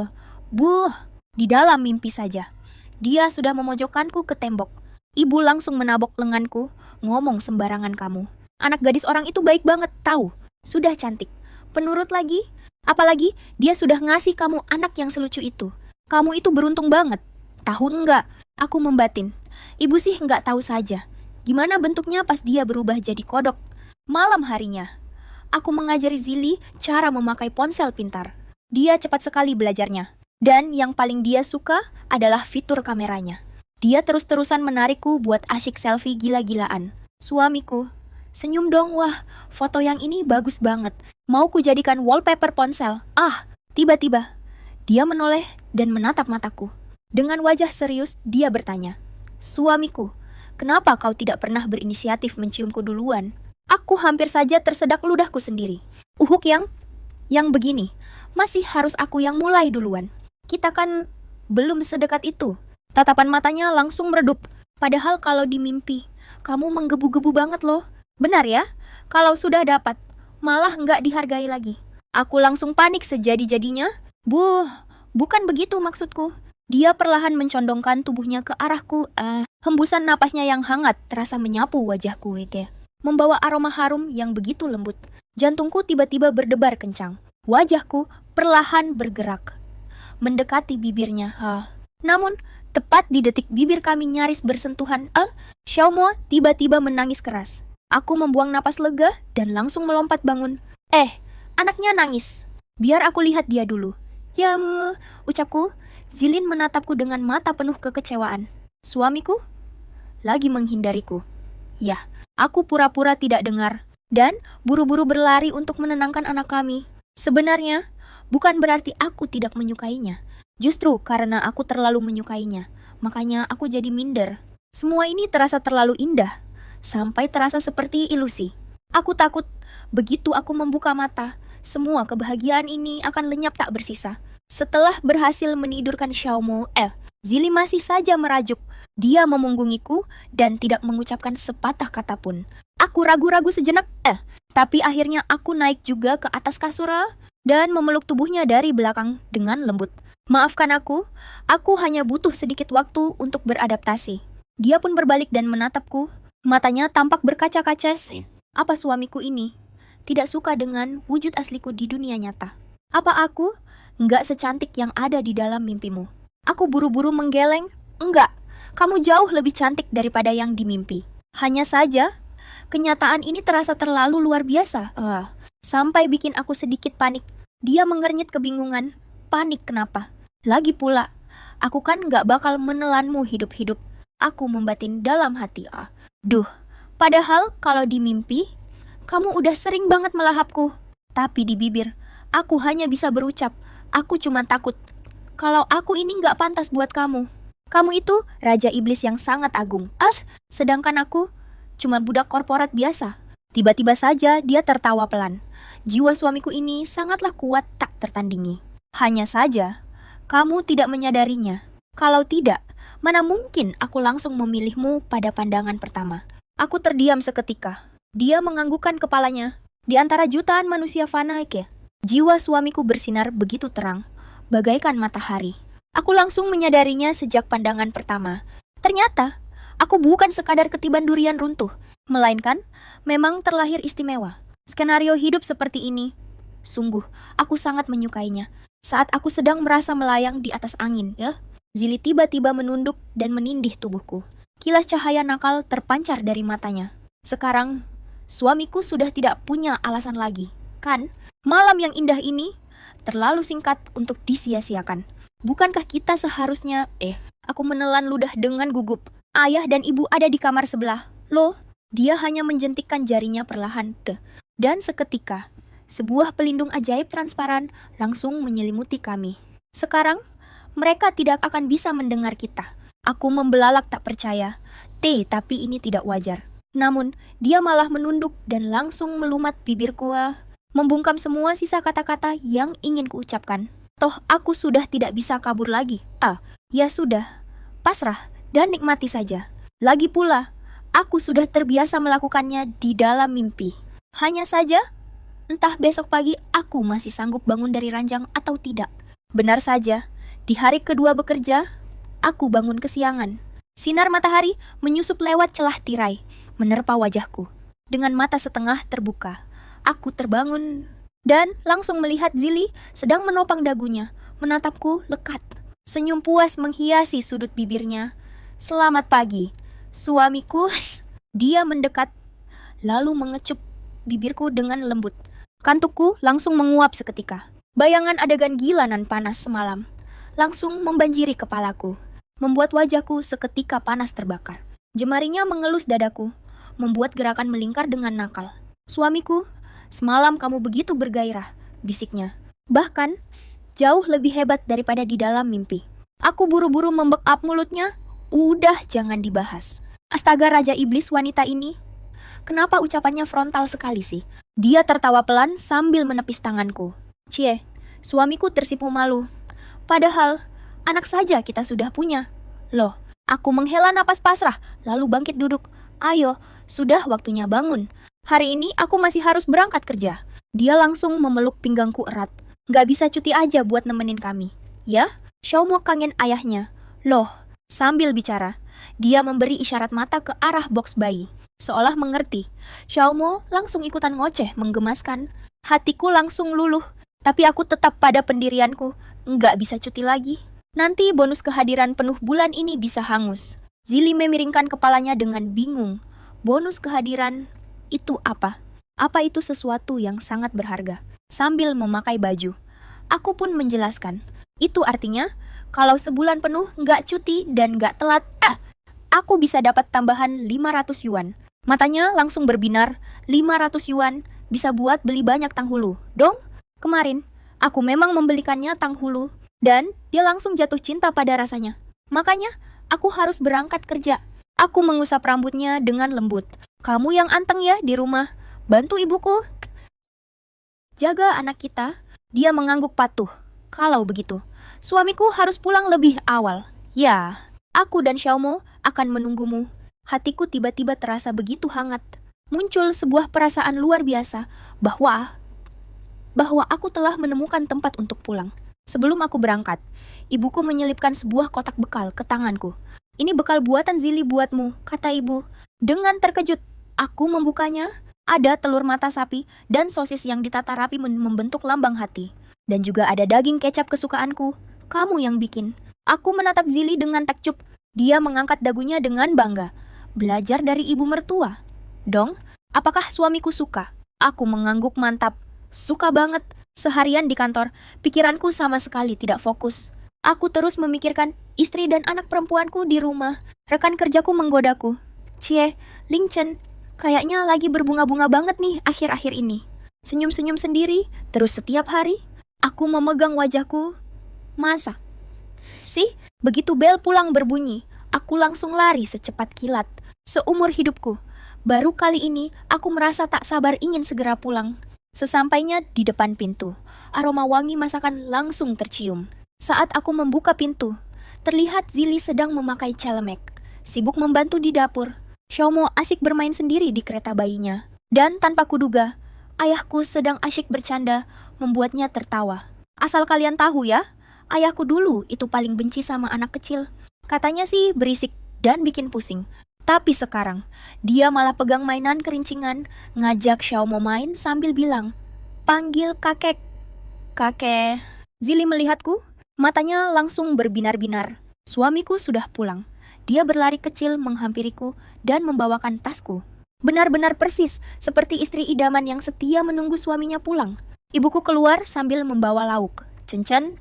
Buh, di dalam mimpi saja. Dia sudah memojokkanku ke tembok. Ibu langsung menabok lenganku, ngomong sembarangan kamu. Anak gadis orang itu baik banget, tahu. Sudah cantik. Penurut lagi. Apalagi dia sudah ngasih kamu anak yang selucu itu. Kamu itu beruntung banget. Tahu enggak? Aku membatin. Ibu sih nggak tahu saja. Gimana bentuknya pas dia berubah jadi kodok. Malam harinya, aku mengajari Zili cara memakai ponsel pintar. Dia cepat sekali belajarnya. Dan yang paling dia suka adalah fitur kameranya. Dia terus-terusan menarikku buat asyik selfie gila-gilaan. Suamiku, senyum dong, wah, foto yang ini bagus banget. Mau ku jadikan wallpaper ponsel. Tiba-tiba, dia menoleh dan menatap mataku. Dengan wajah serius, dia bertanya, "Suamiku, kenapa kau tidak pernah berinisiatif menciumku duluan?" Aku hampir saja tersedak ludahku sendiri. Uhuk yang begini, masih harus aku yang mulai duluan. Kita kan belum sedekat itu. Tatapan matanya langsung meredup. Padahal kalau di mimpi, kamu menggebu-gebu banget loh. Benar ya? Kalau sudah dapat, malah nggak dihargai lagi. Aku langsung panik sejadi-jadinya. Buh, bukan begitu maksudku. Dia perlahan mencondongkan tubuhnya ke arahku. Hembusan napasnya yang hangat terasa menyapu wajahku itu. Membawa aroma harum yang begitu lembut. Jantungku tiba-tiba berdebar kencang. Wajahku perlahan bergerak, mendekati bibirnya. Namun, tepat di detik bibir kami nyaris bersentuhan, Xiaomo tiba-tiba menangis keras. Aku membuang napas lega dan langsung melompat bangun. Anaknya nangis. Biar aku lihat dia dulu. Ya, ucapku. Zilin menatapku dengan mata penuh kekecewaan. Suamiku lagi menghindariku. Ya, aku pura-pura tidak dengar dan buru-buru berlari untuk menenangkan anak kami. Sebenarnya, bukan berarti aku tidak menyukainya. Justru karena aku terlalu menyukainya, makanya aku jadi minder. Semua ini terasa terlalu indah, sampai terasa seperti ilusi. Aku takut begitu aku membuka mata, semua kebahagiaan ini akan lenyap tak bersisa. Setelah berhasil menidurkan Xiaomo, Zili masih saja merajuk. Dia memunggungiku dan tidak mengucapkan sepatah kata pun. Aku ragu-ragu sejenak, tapi akhirnya aku naik juga ke atas kasur dan memeluk tubuhnya dari belakang dengan lembut. Maafkan aku hanya butuh sedikit waktu untuk beradaptasi. Dia pun berbalik dan menatapku. Matanya tampak berkaca-kaca. Apa suamiku ini tidak suka dengan wujud asliku di dunia nyata? Apa aku nggak secantik yang ada di dalam mimpimu? Aku buru-buru menggeleng. Enggak, kamu jauh lebih cantik daripada yang di mimpi. Hanya saja, kenyataan ini terasa terlalu luar biasa. Sampai bikin aku sedikit panik. Dia mengernyit kebingungan. Panik kenapa? Lagi pula, aku kan nggak bakal menelanmu hidup-hidup. Aku membatin dalam hati. Duh, padahal kalau di mimpi, kamu udah sering banget melahapku. Tapi di bibir, aku hanya bisa berucap, aku cuma takut. Kalau aku ini nggak pantas buat kamu. Kamu itu raja iblis yang sangat agung. Sedangkan aku cuma budak korporat biasa. Tiba-tiba saja dia tertawa pelan. Jiwa suamiku ini sangatlah kuat tak tertandingi. Hanya saja, kamu tidak menyadarinya. Kalau tidak, mana mungkin aku langsung memilihmu pada pandangan pertama. Aku terdiam seketika. Dia menganggukkan kepalanya. Di antara jutaan manusia fana, jiwa suamiku bersinar begitu terang, bagaikan matahari. Aku langsung menyadarinya sejak pandangan pertama. Ternyata, aku bukan sekadar ketiban durian runtuh, melainkan memang terlahir istimewa. Skenario hidup seperti ini, sungguh, aku sangat menyukainya. Saat aku sedang merasa melayang di atas angin, Zili tiba-tiba menunduk dan menindih tubuhku. Kilas cahaya nakal terpancar dari matanya. Sekarang, suamiku sudah tidak punya alasan lagi. Kan, malam yang indah ini terlalu singkat untuk disia-siakan. Bukankah kita seharusnya... Aku menelan ludah dengan gugup. Ayah dan ibu ada di kamar sebelah. Loh, dia hanya menjentikkan jarinya perlahan. Dan seketika, sebuah pelindung ajaib transparan langsung menyelimuti kami. Sekarang, mereka tidak akan bisa mendengar kita. Aku membelalak tak percaya. Tapi ini tidak wajar. Namun, dia malah menunduk dan langsung melumat bibirku, membungkam semua sisa kata-kata yang ingin kuucapkan. Toh aku sudah tidak bisa kabur lagi. Ya sudah, pasrah dan nikmati saja. Lagi pula, aku sudah terbiasa melakukannya di dalam mimpi. Hanya saja, entah besok pagi aku masih sanggup bangun dari ranjang atau tidak. Benar saja, di hari kedua bekerja, aku bangun kesiangan. Sinar matahari menyusup lewat celah tirai, menerpa wajahku. Dengan mata setengah terbuka, aku terbangun dan langsung melihat Zili sedang menopang dagunya, menatapku lekat. Senyum puas menghiasi sudut bibirnya. Selamat pagi, suamiku. Dia mendekat, lalu mengecup bibirku dengan lembut. Kantukku langsung menguap seketika. Bayangan adegan gila nan panas semalam langsung membanjiri kepalaku, membuat wajahku seketika panas terbakar. Jemarinya mengelus dadaku, membuat gerakan melingkar dengan nakal. Suamiku, semalam kamu begitu bergairah, bisiknya. Bahkan, jauh lebih hebat daripada di dalam mimpi. Aku buru-buru membekap mulutnya. Udah jangan dibahas. Astaga raja iblis wanita ini. Kenapa ucapannya frontal sekali sih? Dia tertawa pelan sambil menepis tanganku. Suamiku tersipu malu. Padahal, anak saja kita sudah punya. Loh, aku menghela napas pasrah, lalu bangkit duduk. Ayo, sudah waktunya bangun. Hari ini aku masih harus berangkat kerja. Dia langsung memeluk pinggangku erat. Gak bisa cuti aja buat nemenin kami. Ya? Xiaomo kangen ayahnya. Loh, sambil bicara, dia memberi isyarat mata ke arah box bayi. Seolah mengerti. Xiaomo langsung ikutan ngoceh, menggemaskan. Hatiku langsung luluh. Tapi aku tetap pada pendirianku. Gak bisa cuti lagi. Nanti bonus kehadiran penuh bulan ini bisa hangus. Zili memiringkan kepalanya dengan bingung. Bonus kehadiran... itu apa? Apa itu sesuatu yang sangat berharga? Sambil memakai baju, aku pun menjelaskan. Itu artinya, kalau sebulan penuh nggak cuti dan nggak telat, aku bisa dapat tambahan 500 yuan. Matanya langsung berbinar, 500 yuan bisa buat beli banyak tanghulu. Dong, kemarin, aku memang membelikannya tanghulu Dan dia langsung jatuh cinta pada rasanya. Makanya, aku harus berangkat kerja. Aku mengusap rambutnya dengan lembut. Kamu yang anteng ya di rumah. Bantu ibuku. Jaga anak kita. Dia mengangguk patuh. Kalau begitu, suamiku harus pulang lebih awal. Ya, aku dan Xiaomo akan menunggumu. Hatiku tiba-tiba terasa begitu hangat. Muncul sebuah perasaan luar biasa bahwa aku telah menemukan tempat untuk pulang. Sebelum aku berangkat, ibuku menyelipkan sebuah kotak bekal ke tanganku. Ini bekal buatan Zili buatmu, kata ibu. Dengan terkejut, aku membukanya. Ada telur mata sapi dan sosis yang ditata rapi membentuk lambang hati. Dan juga ada daging kecap kesukaanku. Kamu yang bikin. Aku menatap Zili dengan takjub. Dia mengangkat dagunya dengan bangga. Belajar dari ibu mertua. Dong, apakah suamiku suka? Aku mengangguk mantap. Suka banget. Seharian di kantor, pikiranku sama sekali tidak fokus. Aku terus memikirkan istri dan anak perempuanku di rumah. Rekan kerjaku menggodaku. Cie, Ling Chen, kayaknya lagi berbunga-bunga banget nih akhir-akhir ini. Senyum-senyum sendiri, terus setiap hari, aku memegang wajahku. Masa? Sih, begitu bel pulang berbunyi, aku langsung lari secepat kilat. Seumur hidupku, baru kali ini aku merasa tak sabar ingin segera pulang. Sesampainya di depan pintu, aroma wangi masakan langsung tercium. Saat aku membuka pintu, terlihat Zili sedang memakai celemek, sibuk membantu di dapur. Xiaomo asik bermain sendiri di kereta bayinya. Dan tanpa kuduga, ayahku sedang asyik bercanda, membuatnya tertawa. Asal kalian tahu ya, ayahku dulu itu paling benci sama anak kecil. Katanya sih berisik dan bikin pusing. Tapi sekarang, dia malah pegang mainan kerincingan, ngajak Xiaomo main sambil bilang, panggil kakek. Kakek. Zili melihatku, matanya langsung berbinar-binar. Suamiku sudah pulang. Dia berlari kecil menghampiriku dan membawakan tasku. Benar-benar persis seperti istri idaman yang setia menunggu suaminya pulang. Ibuku keluar sambil membawa lauk. Cencen,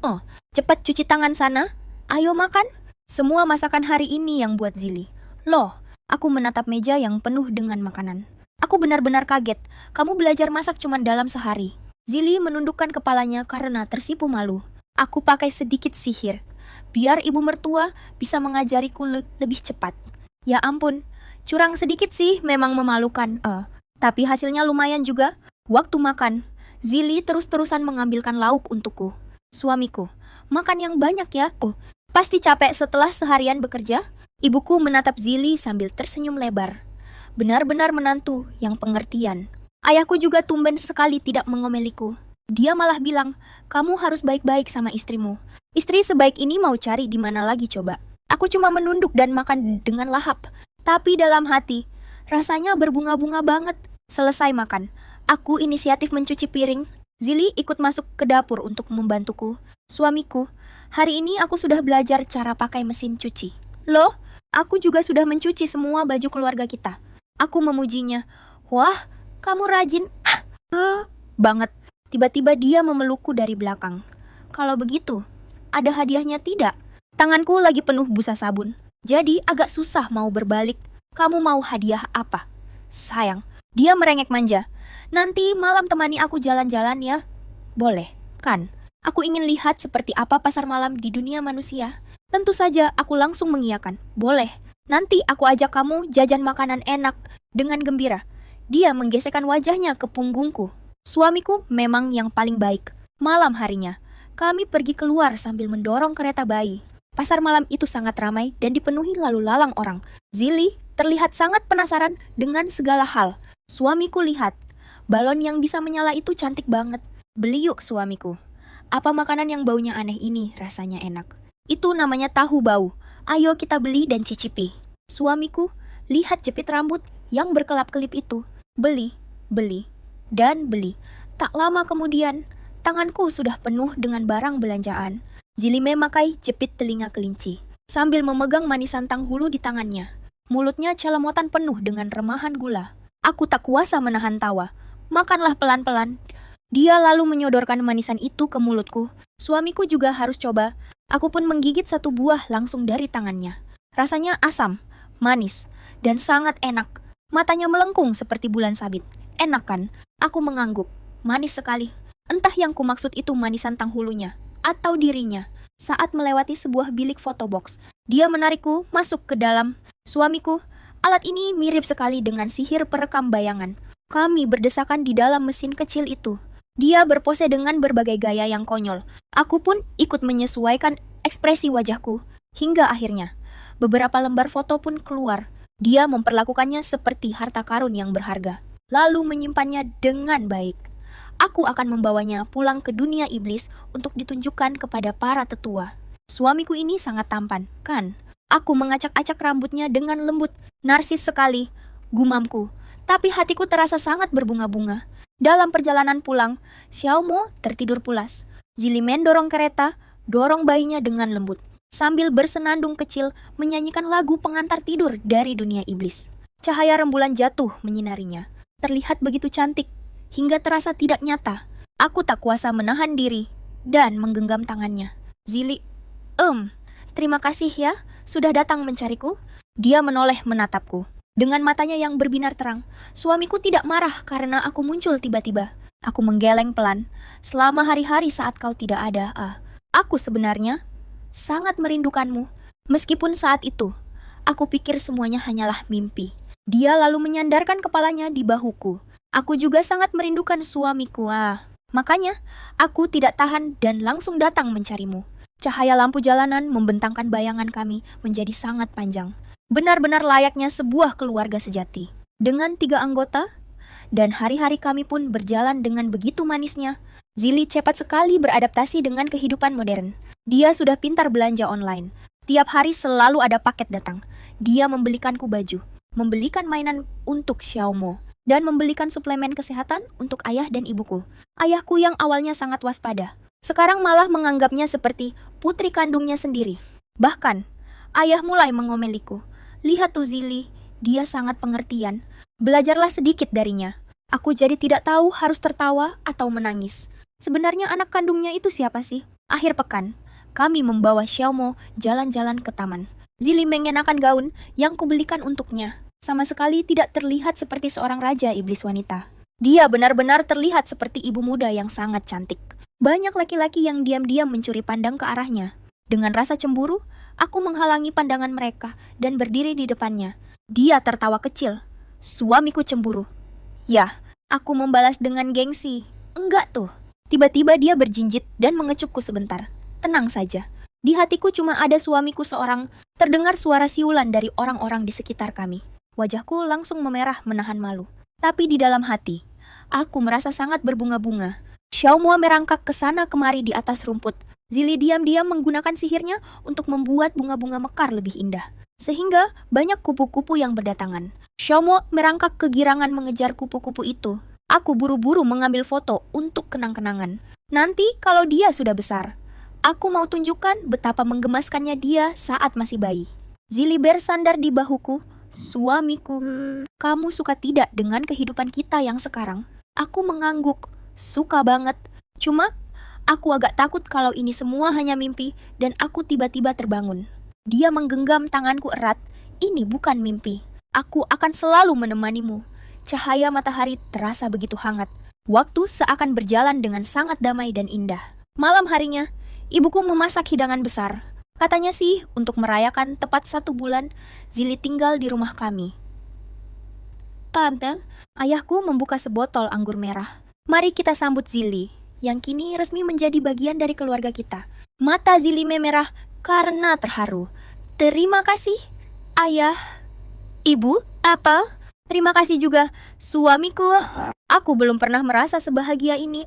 cepat cuci tangan sana. Ayo makan. Semua masakan hari ini yang buat Zili. Loh, aku menatap meja yang penuh dengan makanan. Aku benar-benar kaget. Kamu belajar masak cuma dalam sehari. Zili menundukkan kepalanya karena tersipu malu. Aku pakai sedikit sihir, biar ibu mertua bisa mengajariku lebih cepat. Ya ampun, curang sedikit sih memang memalukan. Tapi hasilnya lumayan juga. Waktu makan, Zili terus-terusan mengambilkan lauk untukku. Suamiku, makan yang banyak ya. Pasti capek setelah seharian bekerja. Ibuku menatap Zili sambil tersenyum lebar. Benar-benar menantu yang pengertian. Ayahku juga tumben sekali tidak mengomeliku. Dia malah bilang, kamu harus baik-baik sama istrimu. Istri sebaik ini mau cari di mana lagi coba. Aku cuma menunduk dan makan dengan lahap. Tapi dalam hati, rasanya berbunga-bunga banget. Selesai makan, aku inisiatif mencuci piring. Zili ikut masuk ke dapur untuk membantuku. Suamiku, hari ini aku sudah belajar cara pakai mesin cuci. Loh, aku juga sudah mencuci semua baju keluarga kita. Aku memujinya. Wah, kamu rajin. Banget. Tiba-tiba dia memelukku dari belakang. Kalau begitu, ada hadiahnya tidak? Tanganku lagi penuh busa sabun. Jadi agak susah mau berbalik. Kamu mau hadiah apa? Sayang, dia merengek manja. Nanti malam temani aku jalan-jalan ya. Boleh, kan? Aku ingin lihat seperti apa pasar malam di dunia manusia. Tentu saja aku langsung mengiyakan. Boleh. Nanti aku ajak kamu jajan makanan enak dengan gembira. Dia menggesekkan wajahnya ke punggungku. Suamiku memang yang paling baik. Malam harinya, kami pergi keluar sambil mendorong kereta bayi. Pasar malam itu sangat ramai dan dipenuhi lalu lalang orang. Zili terlihat sangat penasaran dengan segala hal. Suamiku lihat, balon yang bisa menyala itu cantik banget. Beli yuk suamiku. Apa makanan yang baunya aneh ini rasanya enak? Itu namanya tahu bau. Ayo kita beli dan cicipi. Suamiku lihat jepit rambut yang berkelap-kelip itu. Beli, dan beli. Tak lama kemudian, tanganku sudah penuh dengan barang belanjaan. Zili memakai jepit telinga kelinci, sambil memegang manisan tanghulu di tangannya. Mulutnya celemotan penuh dengan remahan gula. Aku tak kuasa menahan tawa. Makanlah pelan-pelan. Dia lalu menyodorkan manisan itu ke mulutku. Suamiku juga harus coba. Aku pun menggigit satu buah langsung dari tangannya. Rasanya asam, manis, dan sangat enak. Matanya melengkung seperti bulan sabit. Enak kan? Aku mengangguk. Manis sekali. Entah yang kumaksud itu manisan tanghulunya atau dirinya. saat melewati sebuah bilik fotobox. Dia menarikku masuk ke dalam. Suamiku, alat ini mirip sekali dengan sihir perekam bayangan. Kami berdesakan di dalam mesin kecil itu. Dia berpose dengan berbagai gaya yang konyol. Aku pun ikut menyesuaikan ekspresi wajahku. Hingga akhirnya, beberapa lembar foto pun keluar. Dia memperlakukannya seperti harta karun yang berharga, lalu menyimpannya dengan baik. Aku akan membawanya pulang ke dunia iblis untuk ditunjukkan kepada para tetua. Suamiku ini sangat tampan, kan? Aku mengacak-acak rambutnya dengan lembut. Narsis sekali, gumamku. Tapi hatiku terasa sangat berbunga-bunga. Dalam perjalanan pulang, Xiaomo tertidur pulas. Zili mendorong kereta, dorong bayinya dengan lembut, sambil bersenandung kecil menyanyikan lagu pengantar tidur dari dunia iblis. Cahaya rembulan jatuh menyinarinya. Terlihat begitu cantik, hingga terasa tidak nyata. Aku tak kuasa menahan diri dan menggenggam tangannya. Zili, terima kasih ya, sudah datang mencariku. Dia menoleh menatapku. Dengan matanya yang berbinar terang, suamiku tidak marah karena aku muncul tiba-tiba. Aku menggeleng pelan. Selama hari-hari saat kau tidak ada, aku sebenarnya sangat merindukanmu. Meskipun saat itu, aku pikir semuanya hanyalah mimpi. Dia lalu menyandarkan kepalanya di bahuku. Aku juga sangat merindukan suamiku. Makanya, aku tidak tahan dan langsung datang mencarimu. Cahaya lampu jalanan membentangkan bayangan kami menjadi sangat panjang. Benar-benar layaknya sebuah keluarga sejati. Dengan 3 anggota, dan hari-hari kami pun berjalan dengan begitu manisnya. Zili cepat sekali beradaptasi dengan kehidupan modern. Dia sudah pintar belanja online. Tiap hari selalu ada paket datang. Dia membelikanku baju, membelikan mainan untuk Xiaomo, dan membelikan suplemen kesehatan untuk ayah dan ibuku. Ayahku yang awalnya sangat waspada, sekarang malah menganggapnya seperti putri kandungnya sendiri. Bahkan, ayah mulai mengomeliku. Lihat tuh Zili, dia sangat pengertian. Belajarlah sedikit darinya. Aku jadi tidak tahu harus tertawa atau menangis. Sebenarnya anak kandungnya itu siapa sih? Akhir pekan, kami membawa Xiaomo jalan-jalan ke taman. Zili mengenakan gaun yang kubelikan untuknya. Sama sekali tidak terlihat seperti seorang raja iblis wanita. Dia benar-benar terlihat seperti ibu muda yang sangat cantik. Banyak laki-laki yang diam-diam mencuri pandang ke arahnya. Dengan rasa cemburu, aku menghalangi pandangan mereka dan berdiri di depannya. Dia tertawa kecil. Suamiku cemburu. Ya, aku membalas dengan gengsi. Enggak tuh. Tiba-tiba dia berjinjit dan mengecupku sebentar. Tenang saja. Di hatiku cuma ada suamiku seorang. Terdengar suara siulan dari orang-orang di sekitar kami. Wajahku langsung memerah menahan malu. Tapi di dalam hati, aku merasa sangat berbunga-bunga. Xiaomo merangkak ke sana kemari di atas rumput. Zili diam-diam menggunakan sihirnya untuk membuat bunga-bunga mekar lebih indah. Sehingga banyak kupu-kupu yang berdatangan. Xiaomo merangkak kegirangan mengejar kupu-kupu itu. Aku buru-buru mengambil foto untuk kenang-kenangan. Nanti kalau dia sudah besar, aku mau tunjukkan betapa menggemaskannya dia saat masih bayi. Zili bersandar di bahuku. Suamiku, kamu suka tidak dengan kehidupan kita yang sekarang? Aku mengangguk. Suka banget. Cuma, aku agak takut kalau ini semua hanya mimpi dan aku tiba-tiba terbangun. Dia menggenggam tanganku erat. Ini bukan mimpi. Aku akan selalu menemanimu. Cahaya matahari terasa begitu hangat. Waktu seakan berjalan dengan sangat damai dan indah. Malam harinya, ibuku memasak hidangan besar. Katanya sih, untuk merayakan tepat 1 bulan, Zili tinggal di rumah kami. Tante, ayahku membuka sebotol anggur merah. Mari kita sambut Zili, yang kini resmi menjadi bagian dari keluarga kita. Mata Zili memerah karena terharu. Terima kasih, ayah. Ibu, apa? Terima kasih juga, suamiku. Aku belum pernah merasa sebahagia ini.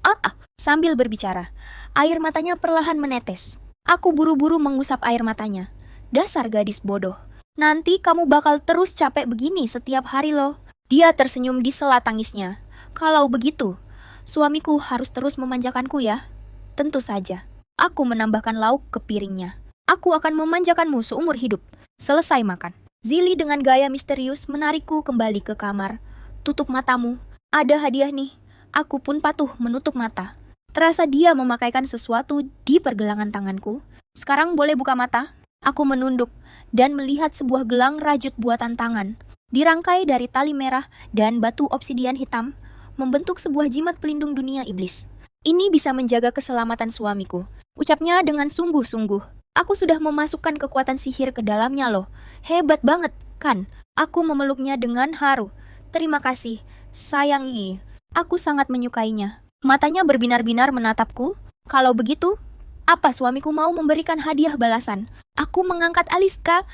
Sambil berbicara, air matanya perlahan menetes. Aku buru-buru mengusap air matanya. Dasar gadis bodoh. Nanti kamu bakal terus capek begini setiap hari loh. Dia tersenyum di sela tangisnya. Kalau begitu, suamiku harus terus memanjakanku ya. Tentu saja. Aku menambahkan lauk ke piringnya. Aku akan memanjakanmu seumur hidup. Selesai makan, Zili dengan gaya misterius menarikku kembali ke kamar. Tutup matamu. Ada hadiah nih. Aku pun patuh menutup mata. Terasa dia memakaikan sesuatu di pergelangan tanganku. Sekarang boleh buka mata? Aku menunduk dan melihat sebuah gelang rajut buatan tangan. Dirangkai dari tali merah dan batu obsidian hitam, membentuk sebuah jimat pelindung dunia iblis. Ini bisa menjaga keselamatan suamiku. ucapnya dengan sungguh-sungguh. Aku sudah memasukkan kekuatan sihir ke dalamnya loh. Hebat banget, kan? Aku memeluknya dengan haru. Terima kasih, sayangi. Aku sangat menyukainya. Matanya berbinar-binar menatapku. Kalau begitu, apa suamiku mau memberikan hadiah balasan? Aku mengangkat alis Kak.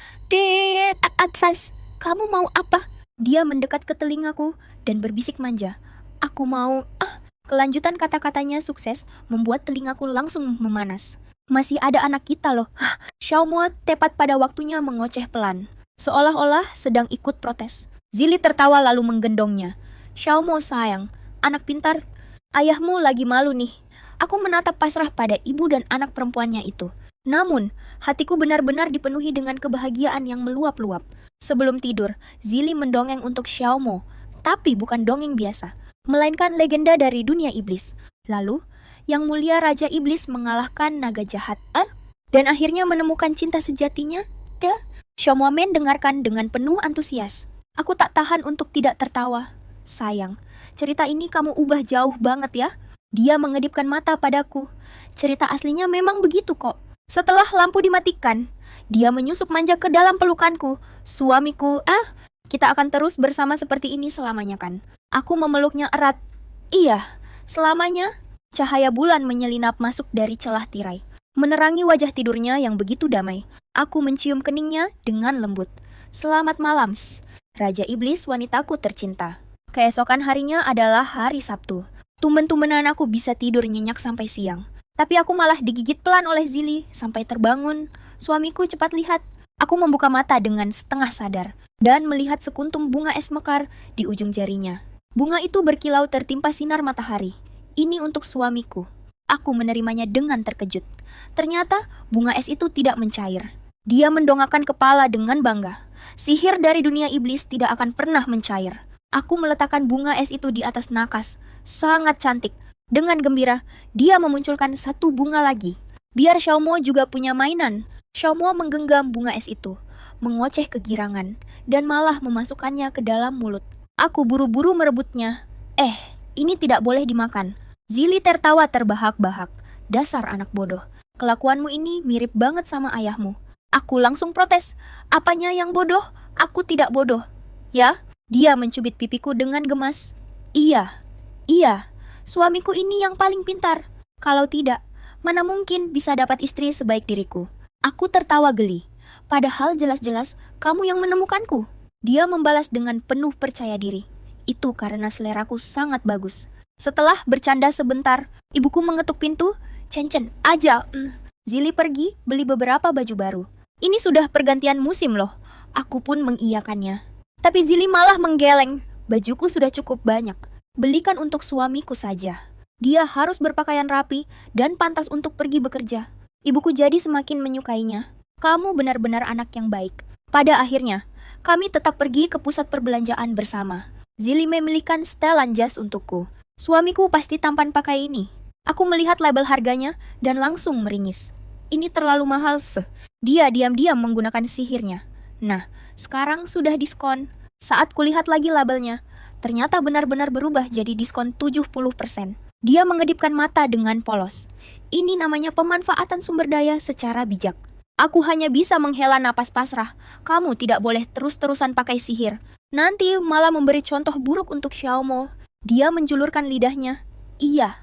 Atsas, kamu mau apa? Dia mendekat ke telingaku dan berbisik manja. Aku mau... Kelanjutan kata-katanya sukses membuat telingaku langsung memanas. Masih ada anak kita loh. Xiaomo tepat pada waktunya mengoceh pelan. Seolah-olah sedang ikut protes. Zili tertawa lalu menggendongnya. Xiaomo sayang, anak pintar. Ayahmu lagi malu nih. Aku menatap pasrah pada ibu dan anak perempuannya itu. Namun, hatiku benar-benar dipenuhi dengan kebahagiaan yang meluap-luap. Sebelum tidur, Zili mendongeng untuk Xiaomo. Tapi bukan dongeng biasa, melainkan legenda dari dunia iblis. Lalu, Yang Mulia Raja Iblis mengalahkan naga jahat, dan akhirnya menemukan cinta sejatinya. Xiaomo dengarkan dengan penuh antusias. Aku tak tahan untuk tidak tertawa. Sayang, cerita ini kamu ubah jauh banget ya. Dia mengedipkan mata padaku. Cerita aslinya memang begitu kok. Setelah lampu dimatikan, dia menyusup manja ke dalam pelukanku. Suamiku, kita akan terus bersama seperti ini selamanya kan? Aku memeluknya erat. Iya, selamanya. Cahaya bulan menyelinap masuk dari celah tirai, menerangi wajah tidurnya yang begitu damai. Aku mencium keningnya dengan lembut. Selamat malam, Raja Iblis wanitaku tercinta. Keesokan harinya adalah hari Sabtu. Tumben-tumbenan aku bisa tidur nyenyak sampai siang. Tapi aku malah digigit pelan oleh Zili sampai terbangun. Suamiku cepat lihat. Aku membuka mata dengan setengah sadar dan melihat sekuntum bunga es mekar di ujung jarinya. Bunga itu berkilau tertimpa sinar matahari. Ini untuk suamiku. Aku menerimanya dengan terkejut. Ternyata bunga es itu tidak mencair. Dia mendongakkan kepala dengan bangga. Sihir dari dunia iblis tidak akan pernah mencair. Aku meletakkan bunga es itu di atas nakas. Sangat cantik. Dengan gembira, dia memunculkan satu bunga lagi. Biar Xiaomo juga punya mainan. Xiaomo menggenggam bunga es itu, mengoceh kegirangan, dan malah memasukkannya ke dalam mulut. Aku buru-buru merebutnya. Ini tidak boleh dimakan. Zili tertawa terbahak-bahak. Dasar anak bodoh. Kelakuanmu ini mirip banget sama ayahmu. Aku langsung protes. Apanya yang bodoh? Aku tidak bodoh. Ya? Dia mencubit pipiku dengan gemas. Iya. Suamiku ini yang paling pintar. Kalau tidak, mana mungkin bisa dapat istri sebaik diriku. Aku tertawa geli. Padahal jelas-jelas kamu yang menemukanku. Dia membalas dengan penuh percaya diri. Itu karena seleraku sangat bagus. Setelah bercanda sebentar, ibuku mengetuk pintu. Cencen aja. Zili pergi beli beberapa baju baru. Ini sudah pergantian musim loh. Aku pun mengiyakannya. Tapi Zili malah menggeleng. Bajuku sudah cukup banyak. Belikan untuk suamiku saja. Dia harus berpakaian rapi dan pantas untuk pergi bekerja. Ibuku jadi semakin menyukainya. Kamu benar-benar anak yang baik. Pada akhirnya, kami tetap pergi ke pusat perbelanjaan bersama. Zili memilihkan setelan jas untukku. Suamiku pasti tampan pakai ini. Aku melihat label harganya dan langsung meringis. Ini terlalu mahal, Dia diam-diam menggunakan sihirnya. Nah, sekarang sudah diskon. Saat kulihat lagi labelnya, ternyata benar-benar berubah jadi diskon 70%. Dia mengedipkan mata dengan polos. Ini namanya pemanfaatan sumber daya secara bijak. Aku hanya bisa menghela napas pasrah. Kamu tidak boleh terus-terusan pakai sihir. Nanti malah memberi contoh buruk untuk Xiaomo. Dia menjulurkan lidahnya. Iya.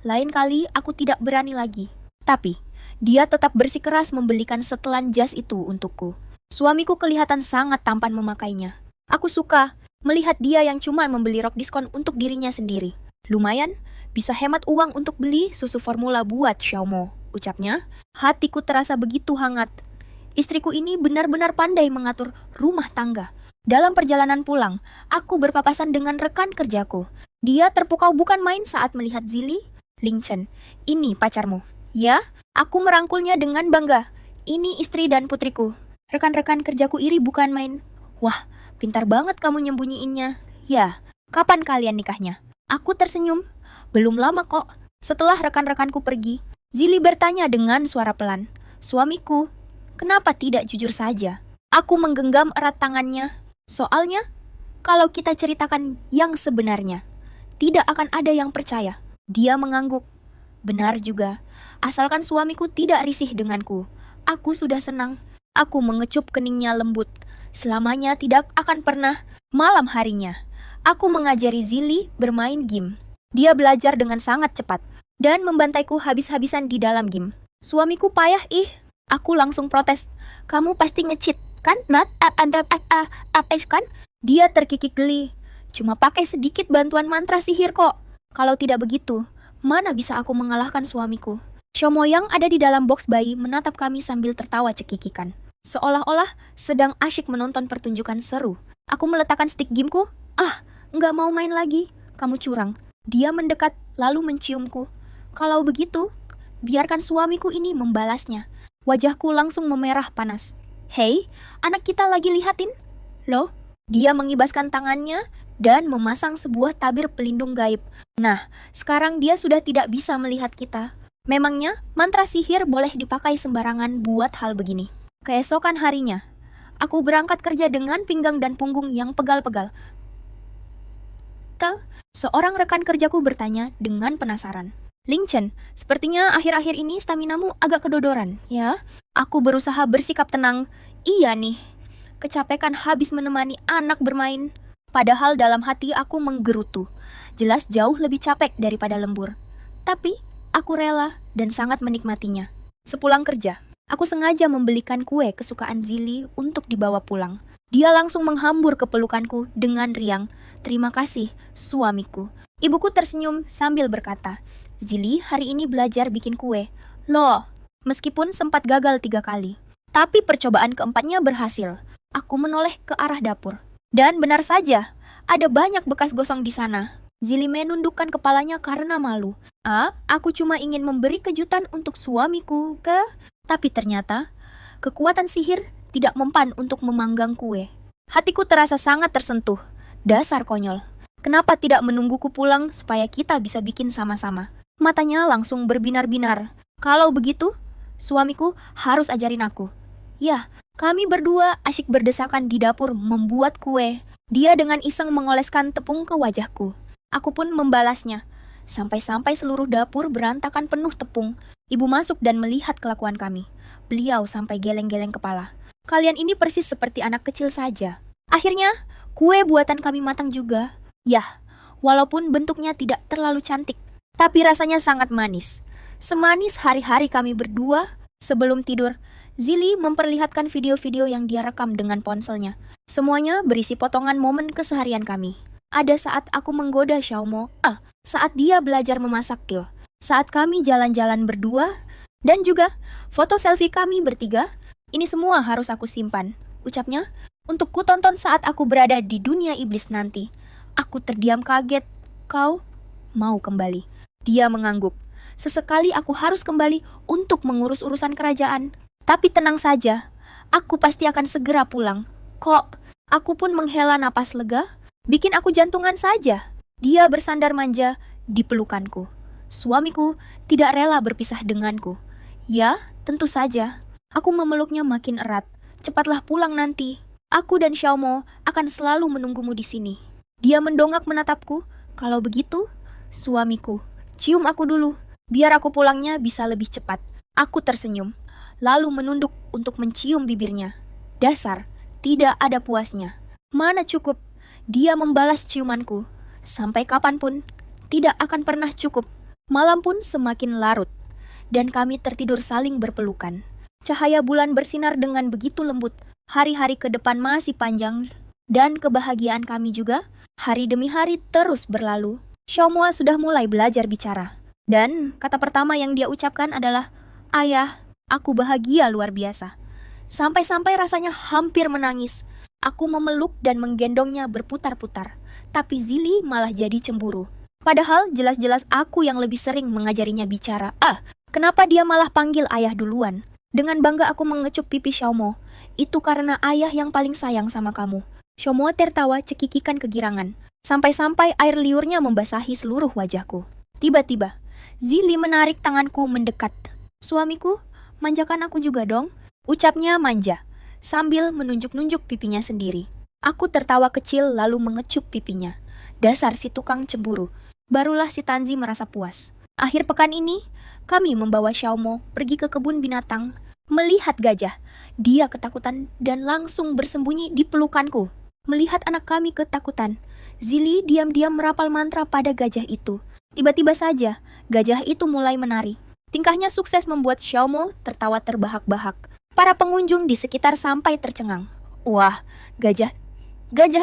Lain kali aku tidak berani lagi. Tapi, dia tetap bersikeras membelikan setelan jas itu untukku. Suamiku kelihatan sangat tampan memakainya. Aku suka melihat dia yang cuma membeli rok diskon untuk dirinya sendiri. Lumayan, bisa hemat uang untuk beli susu formula buat Xiaomo, ucapnya. Hatiku terasa begitu hangat. Istriku ini benar-benar pandai mengatur rumah tangga. Dalam perjalanan pulang, aku berpapasan dengan rekan kerjaku. Dia terpukau bukan main saat melihat Zili. Ling Chen, ini pacarmu. Ya, aku merangkulnya dengan bangga. Ini istri dan putriku. Rekan-rekan kerjaku iri bukan main. Wah, pintar banget kamu nyembunyiinnya. Ya, kapan kalian nikahnya? Aku tersenyum. Belum lama kok. Setelah rekan-rekanku pergi, Zili bertanya dengan suara pelan. Suamiku, kenapa tidak jujur saja? Aku menggenggam erat tangannya. Soalnya, kalau kita ceritakan yang sebenarnya, tidak akan ada yang percaya. Dia mengangguk. Benar juga. Asalkan suamiku tidak risih denganku, aku sudah senang. Aku mengecup keningnya lembut. Selamanya tidak akan pernah. Malam harinya, aku mengajari Zili bermain game. Dia belajar dengan sangat cepat dan membantaiku habis-habisan di dalam game. Suamiku payah Aku langsung protes. Kamu pasti nge-cheat, kan? Kan? Dia terkikik geli. Cuma pakai sedikit bantuan mantra sihir kok. Kalau tidak begitu, mana bisa aku mengalahkan suamiku? Xiaomo yang ada di dalam box bayi menatap kami sambil tertawa cekikikan. Seolah-olah sedang asyik menonton pertunjukan seru. Aku meletakkan stick gameku. Nggak mau main lagi. Kamu curang. Dia mendekat lalu menciumku. Kalau begitu, biarkan suamiku ini membalasnya. Wajahku langsung memerah panas. Hei, anak kita lagi lihatin. Loh, dia mengibaskan tangannya dan memasang sebuah tabir pelindung gaib. Nah, sekarang dia sudah tidak bisa melihat kita. Memangnya mantra sihir boleh dipakai sembarangan buat hal begini? Keesokan harinya, aku berangkat kerja dengan pinggang dan punggung yang pegal-pegal. Seorang rekan kerjaku bertanya dengan penasaran. Ling Chen, sepertinya akhir-akhir ini staminamu agak kedodoran, ya? Aku berusaha bersikap tenang. Iya nih, kecapekan habis menemani anak bermain. Padahal dalam hati aku menggerutu. Jelas jauh lebih capek daripada lembur. Tapi, aku rela dan sangat menikmatinya. Sepulang kerja, aku sengaja membelikan kue kesukaan Zili untuk dibawa pulang. Dia langsung menghambur ke pelukanku dengan riang. Terima kasih, suamiku. Ibuku tersenyum sambil berkata, Zili hari ini belajar bikin kue. Loh, meskipun sempat gagal 3 kali. Tapi percobaan keempatnya berhasil. Aku menoleh ke arah dapur. Dan benar saja, ada banyak bekas gosong di sana. Zili menundukkan kepalanya karena malu. Aku cuma ingin memberi kejutan untuk suamiku, Tapi ternyata, kekuatan sihir tidak mempan untuk memanggang kue. Hatiku terasa sangat tersentuh. Dasar konyol. Kenapa tidak menungguku pulang supaya kita bisa bikin sama-sama? Matanya langsung berbinar-binar. Kalau begitu, suamiku harus ajarin aku. Ya, kami berdua asyik berdesakan di dapur membuat kue. Dia dengan iseng mengoleskan tepung ke wajahku. Aku pun membalasnya. Sampai-sampai seluruh dapur berantakan penuh tepung. Ibu masuk dan melihat kelakuan kami. Beliau sampai geleng-geleng kepala. Kalian ini persis seperti anak kecil saja. Akhirnya, kue buatan kami matang juga. Yah, walaupun bentuknya tidak terlalu cantik, tapi rasanya sangat manis. Semanis hari-hari kami berdua. Sebelum tidur, Zili memperlihatkan video-video yang dia rekam dengan ponselnya. Semuanya berisi potongan momen keseharian kami. Ada saat aku menggoda Xiaomo, saat dia belajar memasak Tio, saat kami jalan-jalan berdua, dan juga foto selfie kami bertiga. Ini semua harus aku simpan, ucapnya, untuk ku tonton saat aku berada di dunia iblis nanti. Aku terdiam kaget. Kau mau kembali? Dia mengangguk. Sesekali aku harus kembali untuk mengurus urusan kerajaan. Tapi tenang saja, aku pasti akan segera pulang. Kok, aku pun menghela napas lega, bikin aku jantungan saja. Dia bersandar manja di pelukanku. Suamiku tidak rela berpisah denganku. Ya, tentu saja. Aku memeluknya makin erat. Cepatlah pulang nanti. Aku dan Xiaomo akan selalu menunggumu di sini. Dia mendongak menatapku. Kalau begitu, suamiku, cium aku dulu, biar aku pulangnya bisa lebih cepat. Aku tersenyum, lalu menunduk untuk mencium bibirnya. Dasar, tidak ada puasnya. Mana cukup, dia membalas ciumanku. Sampai kapanpun, tidak akan pernah cukup. Malam pun semakin larut, dan kami tertidur saling berpelukan. Cahaya bulan bersinar dengan begitu lembut. Hari-hari ke depan masih panjang, dan kebahagiaan kami juga hari demi hari terus berlalu. Xiaomo sudah mulai belajar bicara. Dan kata pertama yang dia ucapkan adalah, Ayah, aku bahagia luar biasa. Sampai-sampai rasanya hampir menangis. Aku memeluk dan menggendongnya berputar-putar. Tapi Zili malah jadi cemburu. Padahal jelas-jelas aku yang lebih sering mengajarinya bicara. Kenapa dia malah panggil ayah duluan? Dengan bangga aku mengecup pipi Xiaomo. Itu karena ayah yang paling sayang sama kamu. Xiaomo tertawa cekikikan kegirangan. Sampai-sampai air liurnya membasahi seluruh wajahku. Tiba-tiba, Zili menarik tanganku mendekat. Suamiku, manjakan aku juga dong. Ucapnya manja, sambil menunjuk-nunjuk pipinya sendiri. Aku tertawa kecil lalu mengecup pipinya. Dasar si tukang cemburu. Barulah si Tanzi merasa puas. Akhir pekan ini, kami membawa Xiaomo pergi ke kebun binatang, melihat gajah. Dia ketakutan dan langsung bersembunyi di pelukanku. Melihat anak kami ketakutan, Zili diam-diam merapal mantra pada gajah itu. Tiba-tiba saja, gajah itu mulai menari. Tingkahnya sukses membuat Xiaomo tertawa terbahak-bahak. Para pengunjung di sekitar sampai tercengang. Wah, gajah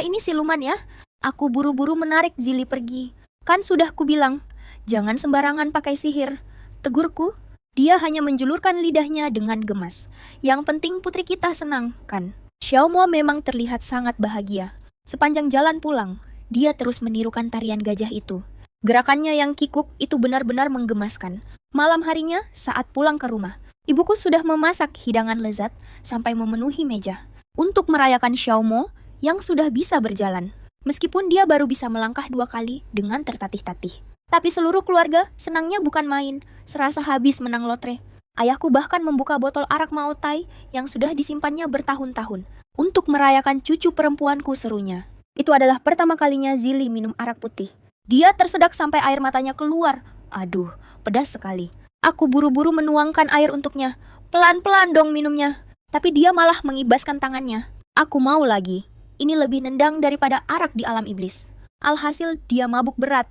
ini siluman ya. Aku buru-buru menarik Zili pergi. Kan sudah kubilang, jangan sembarangan pakai sihir. Tegurku, dia hanya menjulurkan lidahnya dengan gemas. Yang penting putri kita senang, kan? Xiaomo memang terlihat sangat bahagia. Sepanjang jalan pulang, dia terus menirukan tarian gajah itu. Gerakannya yang kikuk itu benar-benar menggemaskan. Malam harinya, saat pulang ke rumah, ibuku sudah memasak hidangan lezat sampai memenuhi meja. Untuk merayakan Xiaomo yang sudah bisa berjalan. Meskipun dia baru bisa melangkah 2 kali dengan tertatih-tatih. Tapi seluruh keluarga senangnya bukan main, serasa habis menang lotre. Ayahku bahkan membuka botol arak Maotai yang sudah disimpannya bertahun-tahun. Untuk merayakan cucu perempuanku, serunya. Itu adalah pertama kalinya Zili minum arak putih. Dia tersedak sampai air matanya keluar. Aduh, pedas sekali. Aku buru-buru menuangkan air untuknya. Pelan-pelan dong minumnya. Tapi dia malah mengibaskan tangannya. Aku mau lagi. Ini lebih nendang daripada arak di alam iblis. Alhasil dia mabuk berat.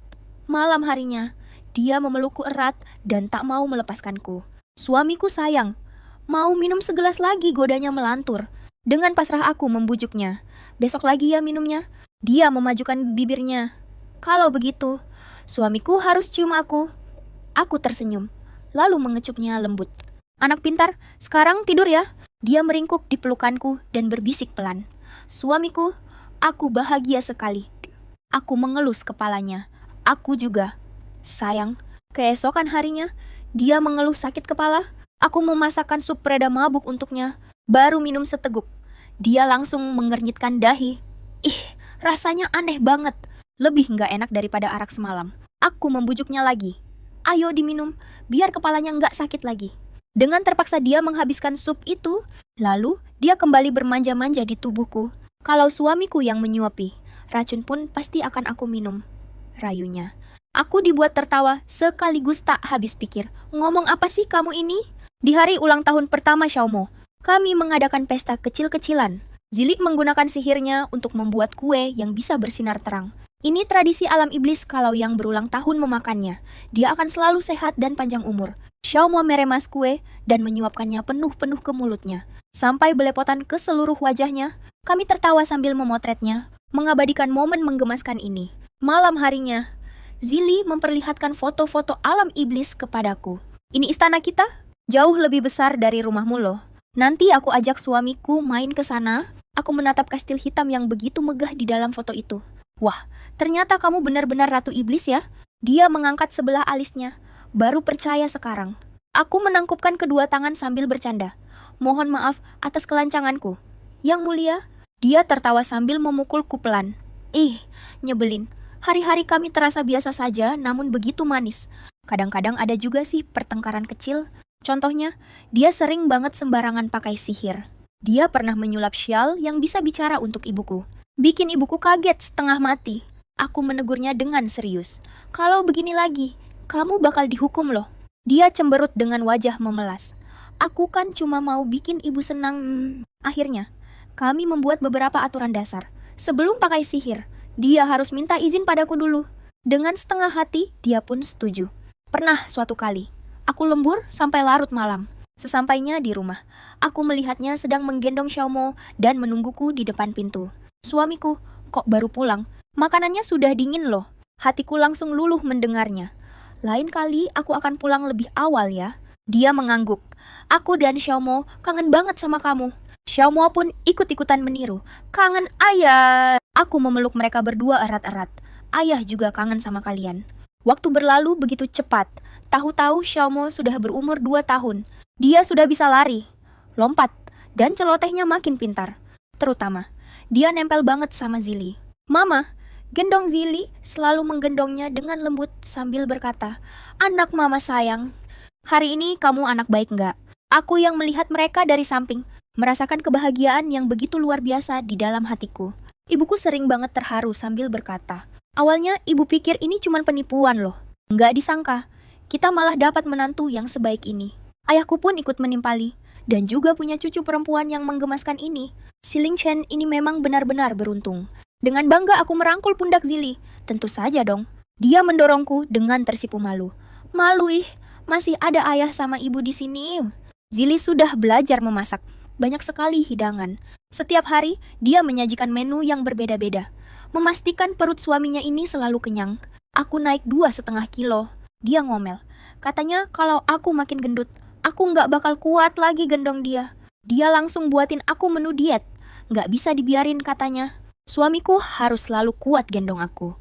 Malam harinya, dia memelukku erat dan tak mau melepaskanku. Suamiku sayang. Mau minum segelas lagi, godanya melantur. Dengan pasrah aku membujuknya. Besok lagi ya minumnya. Dia memajukan bibirnya. Kalau begitu, suamiku harus cium aku. Aku tersenyum, lalu mengecupnya lembut. Anak pintar, sekarang tidur ya. Dia meringkuk di pelukanku dan berbisik pelan. Suamiku, aku bahagia sekali. Aku mengelus kepalanya. Aku juga. Sayang, keesokan harinya, dia mengeluh sakit kepala. Aku memasakkan sup pereda mabuk untuknya. Baru minum seteguk, dia langsung mengernyitkan dahi. Ih, rasanya aneh banget. Lebih nggak enak daripada arak semalam. Aku membujuknya lagi. Ayo diminum, biar kepalanya nggak sakit lagi. Dengan terpaksa dia menghabiskan sup itu, lalu dia kembali bermanja-manja di tubuhku. Kalau suamiku yang menyuapi, racun pun pasti akan aku minum, rayunya. Aku dibuat tertawa sekaligus tak habis pikir. Ngomong apa sih kamu ini? Di hari ulang tahun pertama Xiaomo, kami mengadakan pesta kecil-kecilan. Zili menggunakan sihirnya untuk membuat kue yang bisa bersinar terang. Ini tradisi alam iblis kalau yang berulang tahun memakannya. Dia akan selalu sehat dan panjang umur. Xiaomo meremas kue dan menyuapkannya penuh-penuh ke mulutnya. Sampai belepotan ke seluruh wajahnya. Kami tertawa sambil memotretnya, mengabadikan momen menggemaskan ini. Malam harinya, Zili memperlihatkan foto-foto alam iblis kepadaku. Ini istana kita? Jauh lebih besar dari rumahmu loh. Nanti aku ajak suamiku main ke sana. Aku menatap kastil hitam yang begitu megah di dalam foto itu. Wah, ternyata kamu benar-benar ratu iblis ya? Dia mengangkat sebelah alisnya. Baru percaya sekarang. Aku menangkupkan kedua tangan sambil bercanda. Mohon maaf atas kelancanganku. Yang mulia, dia tertawa sambil memukulku pelan. Ih, nyebelin. Hari-hari kami terasa biasa saja, namun begitu manis. Kadang-kadang ada juga sih pertengkaran kecil. Contohnya, dia sering banget sembarangan pakai sihir. Dia pernah menyulap syal yang bisa bicara untuk ibuku. Bikin ibuku kaget setengah mati. Aku menegurnya dengan serius. Kalau begini lagi, kamu bakal dihukum loh. Dia cemberut dengan wajah memelas. Aku kan cuma mau bikin ibu senang. Akhirnya, kami membuat beberapa aturan dasar. Sebelum pakai sihir, dia harus minta izin padaku dulu. Dengan setengah hati, dia pun setuju. Pernah suatu kali, aku lembur sampai larut malam. Sesampainya di rumah, aku melihatnya sedang menggendong Xiaomo dan menungguku di depan pintu. Suamiku, kok baru pulang? Makanannya sudah dingin loh. Hatiku langsung luluh mendengarnya. Lain kali aku akan pulang lebih awal ya. Dia mengangguk. Aku dan Xiaomo kangen banget sama kamu. Xiaomo pun ikut-ikutan meniru. Kangen ayah. Aku memeluk mereka berdua erat-erat. Ayah juga kangen sama kalian. Waktu berlalu begitu cepat. Tahu-tahu Xiaomo sudah berumur 2 tahun. Dia sudah bisa lari, lompat, dan celotehnya makin pintar. Terutama, dia nempel banget sama Zili. Mama, gendong Zili, selalu menggendongnya dengan lembut sambil berkata, anak mama sayang, hari ini kamu anak baik nggak? Aku yang melihat mereka dari samping, merasakan kebahagiaan yang begitu luar biasa di dalam hatiku. Ibuku sering banget terharu sambil berkata, awalnya ibu pikir ini cuma penipuan loh. Nggak disangka, kita malah dapat menantu yang sebaik ini. Ayahku pun ikut menimpali, dan juga punya cucu perempuan yang menggemaskan ini. Si Ling Chen ini memang benar-benar beruntung. Dengan bangga aku merangkul pundak Zili. Tentu saja dong. Dia mendorongku dengan tersipu malu. Malu masih ada ayah sama ibu di sini. Zili sudah belajar memasak. Banyak sekali hidangan. Setiap hari, dia menyajikan menu yang berbeda-beda. Memastikan perut suaminya ini selalu kenyang. Aku naik 2,5 kilo. Dia ngomel. Katanya kalau aku makin gendut, aku nggak bakal kuat lagi gendong dia. Dia langsung buatin aku menu diet. Nggak bisa dibiarin katanya. Suamiku harus selalu kuat gendong aku.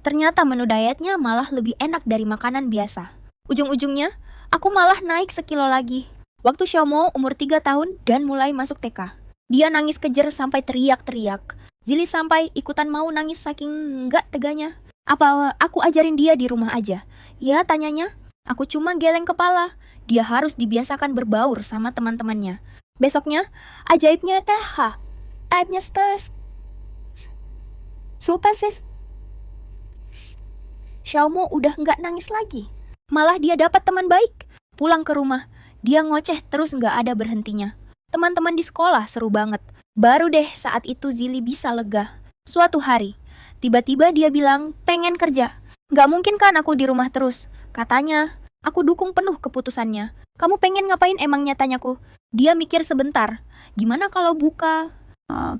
Ternyata menu dietnya malah lebih enak dari makanan biasa. Ujung-ujungnya, aku malah naik 1 kilo lagi. Waktu Xiaomo umur 3 tahun dan mulai masuk TK. Dia nangis kejer sampai teriak-teriak. Zili sampai ikutan mau nangis saking nggak teganya. Apa aku ajarin dia di rumah aja? Ya, tanyanya. Aku cuma geleng kepala. Dia harus dibiasakan berbaur sama teman-temannya. Besoknya, ajaibnya aibnya stres. Supasis. Xiaomo udah nggak nangis lagi. Malah dia dapat teman baik. Pulang ke rumah, dia ngoceh terus nggak ada berhentinya. Teman-teman di sekolah seru banget. Baru deh saat itu Zili bisa lega. Suatu hari, tiba-tiba dia bilang pengen kerja. Nggak mungkin kan aku di rumah terus. Katanya, aku dukung penuh keputusannya. Kamu pengen ngapain emangnya, tanyaku. Dia mikir sebentar. Gimana kalau buka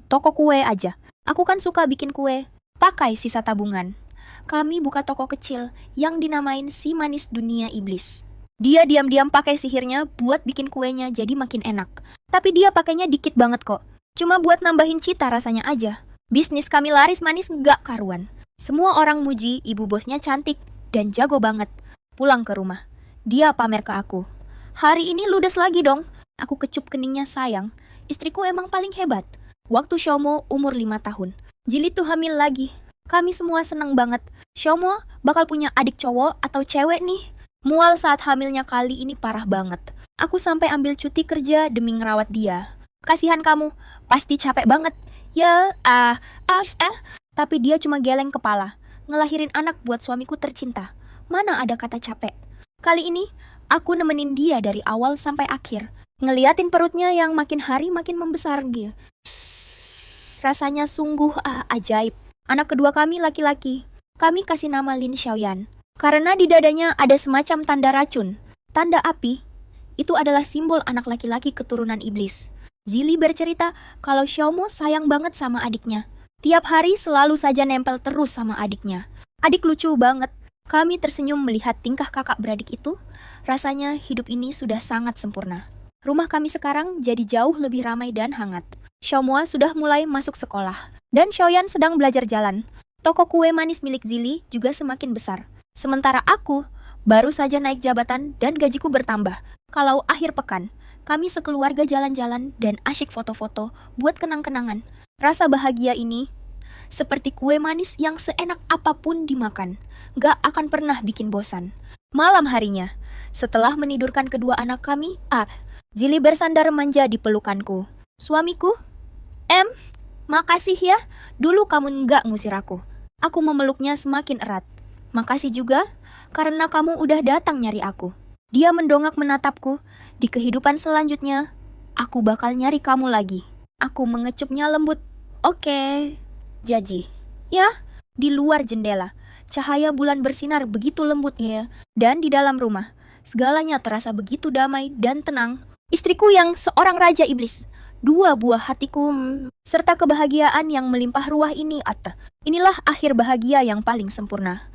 toko kue aja? Aku kan suka bikin kue. Pakai sisa tabungan. Kami buka toko kecil yang dinamain Si Manis Dunia Iblis. Dia diam-diam pakai sihirnya buat bikin kuenya jadi makin enak. Tapi dia pakainya dikit banget kok. Cuma buat nambahin cita rasanya aja. Bisnis kami laris manis nggak karuan. Semua orang muji ibu bosnya cantik dan jago banget. Pulang ke rumah, dia pamer ke aku. Hari ini ludes lagi dong. Aku kecup keningnya sayang. Istriku emang paling hebat. Waktu Xiaomo umur 5 tahun. Jili tuh hamil lagi. Kami semua seneng banget. Xiaomo bakal punya adik cowok atau cewek nih. Mual saat hamilnya kali ini parah banget. Aku sampai ambil cuti kerja demi ngerawat dia. Kasihan kamu, pasti capek banget. Ya, tapi dia cuma geleng kepala. Ngelahirin anak buat suamiku tercinta. Mana ada kata capek. Kali ini, aku nemenin dia dari awal sampai akhir. Ngeliatin perutnya yang makin hari makin membesar gitu. Rasanya sungguh ajaib. Anak kedua kami laki-laki. Kami kasih nama Lin Xiaoyan. Karena di dadanya ada semacam tanda racun. Tanda api. Itu adalah simbol anak laki-laki keturunan iblis. Zili bercerita kalau Xiaomo sayang banget sama adiknya. Tiap hari selalu saja nempel terus sama adiknya. Adik lucu banget. Kami tersenyum melihat tingkah kakak beradik itu. Rasanya hidup ini sudah sangat sempurna. Rumah kami sekarang jadi jauh lebih ramai dan hangat. Xiaomo sudah mulai masuk sekolah. Dan Xiaoyan sedang belajar jalan. Toko kue manis milik Zili juga semakin besar. Sementara aku baru saja naik jabatan dan gajiku bertambah. Kalau akhir pekan, kami sekeluarga jalan-jalan dan asyik foto-foto buat kenang-kenangan. Rasa bahagia ini seperti kue manis yang seenak apapun dimakan. Gak akan pernah bikin bosan. Malam harinya, setelah menidurkan kedua anak kami, Zili bersandar manja di pelukanku. Suamiku, makasih ya, dulu kamu nggak ngusir aku. Aku memeluknya semakin erat. Makasih juga, karena kamu udah datang nyari aku. Dia mendongak menatapku. Di kehidupan selanjutnya, aku bakal nyari kamu lagi. Aku mengecupnya lembut. Oke, janji. Ya, di luar jendela, cahaya bulan bersinar begitu lembut ya. Dan di dalam rumah, segalanya terasa begitu damai dan tenang. Istriku yang seorang raja iblis. 2 buah hatiku, serta kebahagiaan yang melimpah ruah ini, inilah akhir bahagia yang paling sempurna.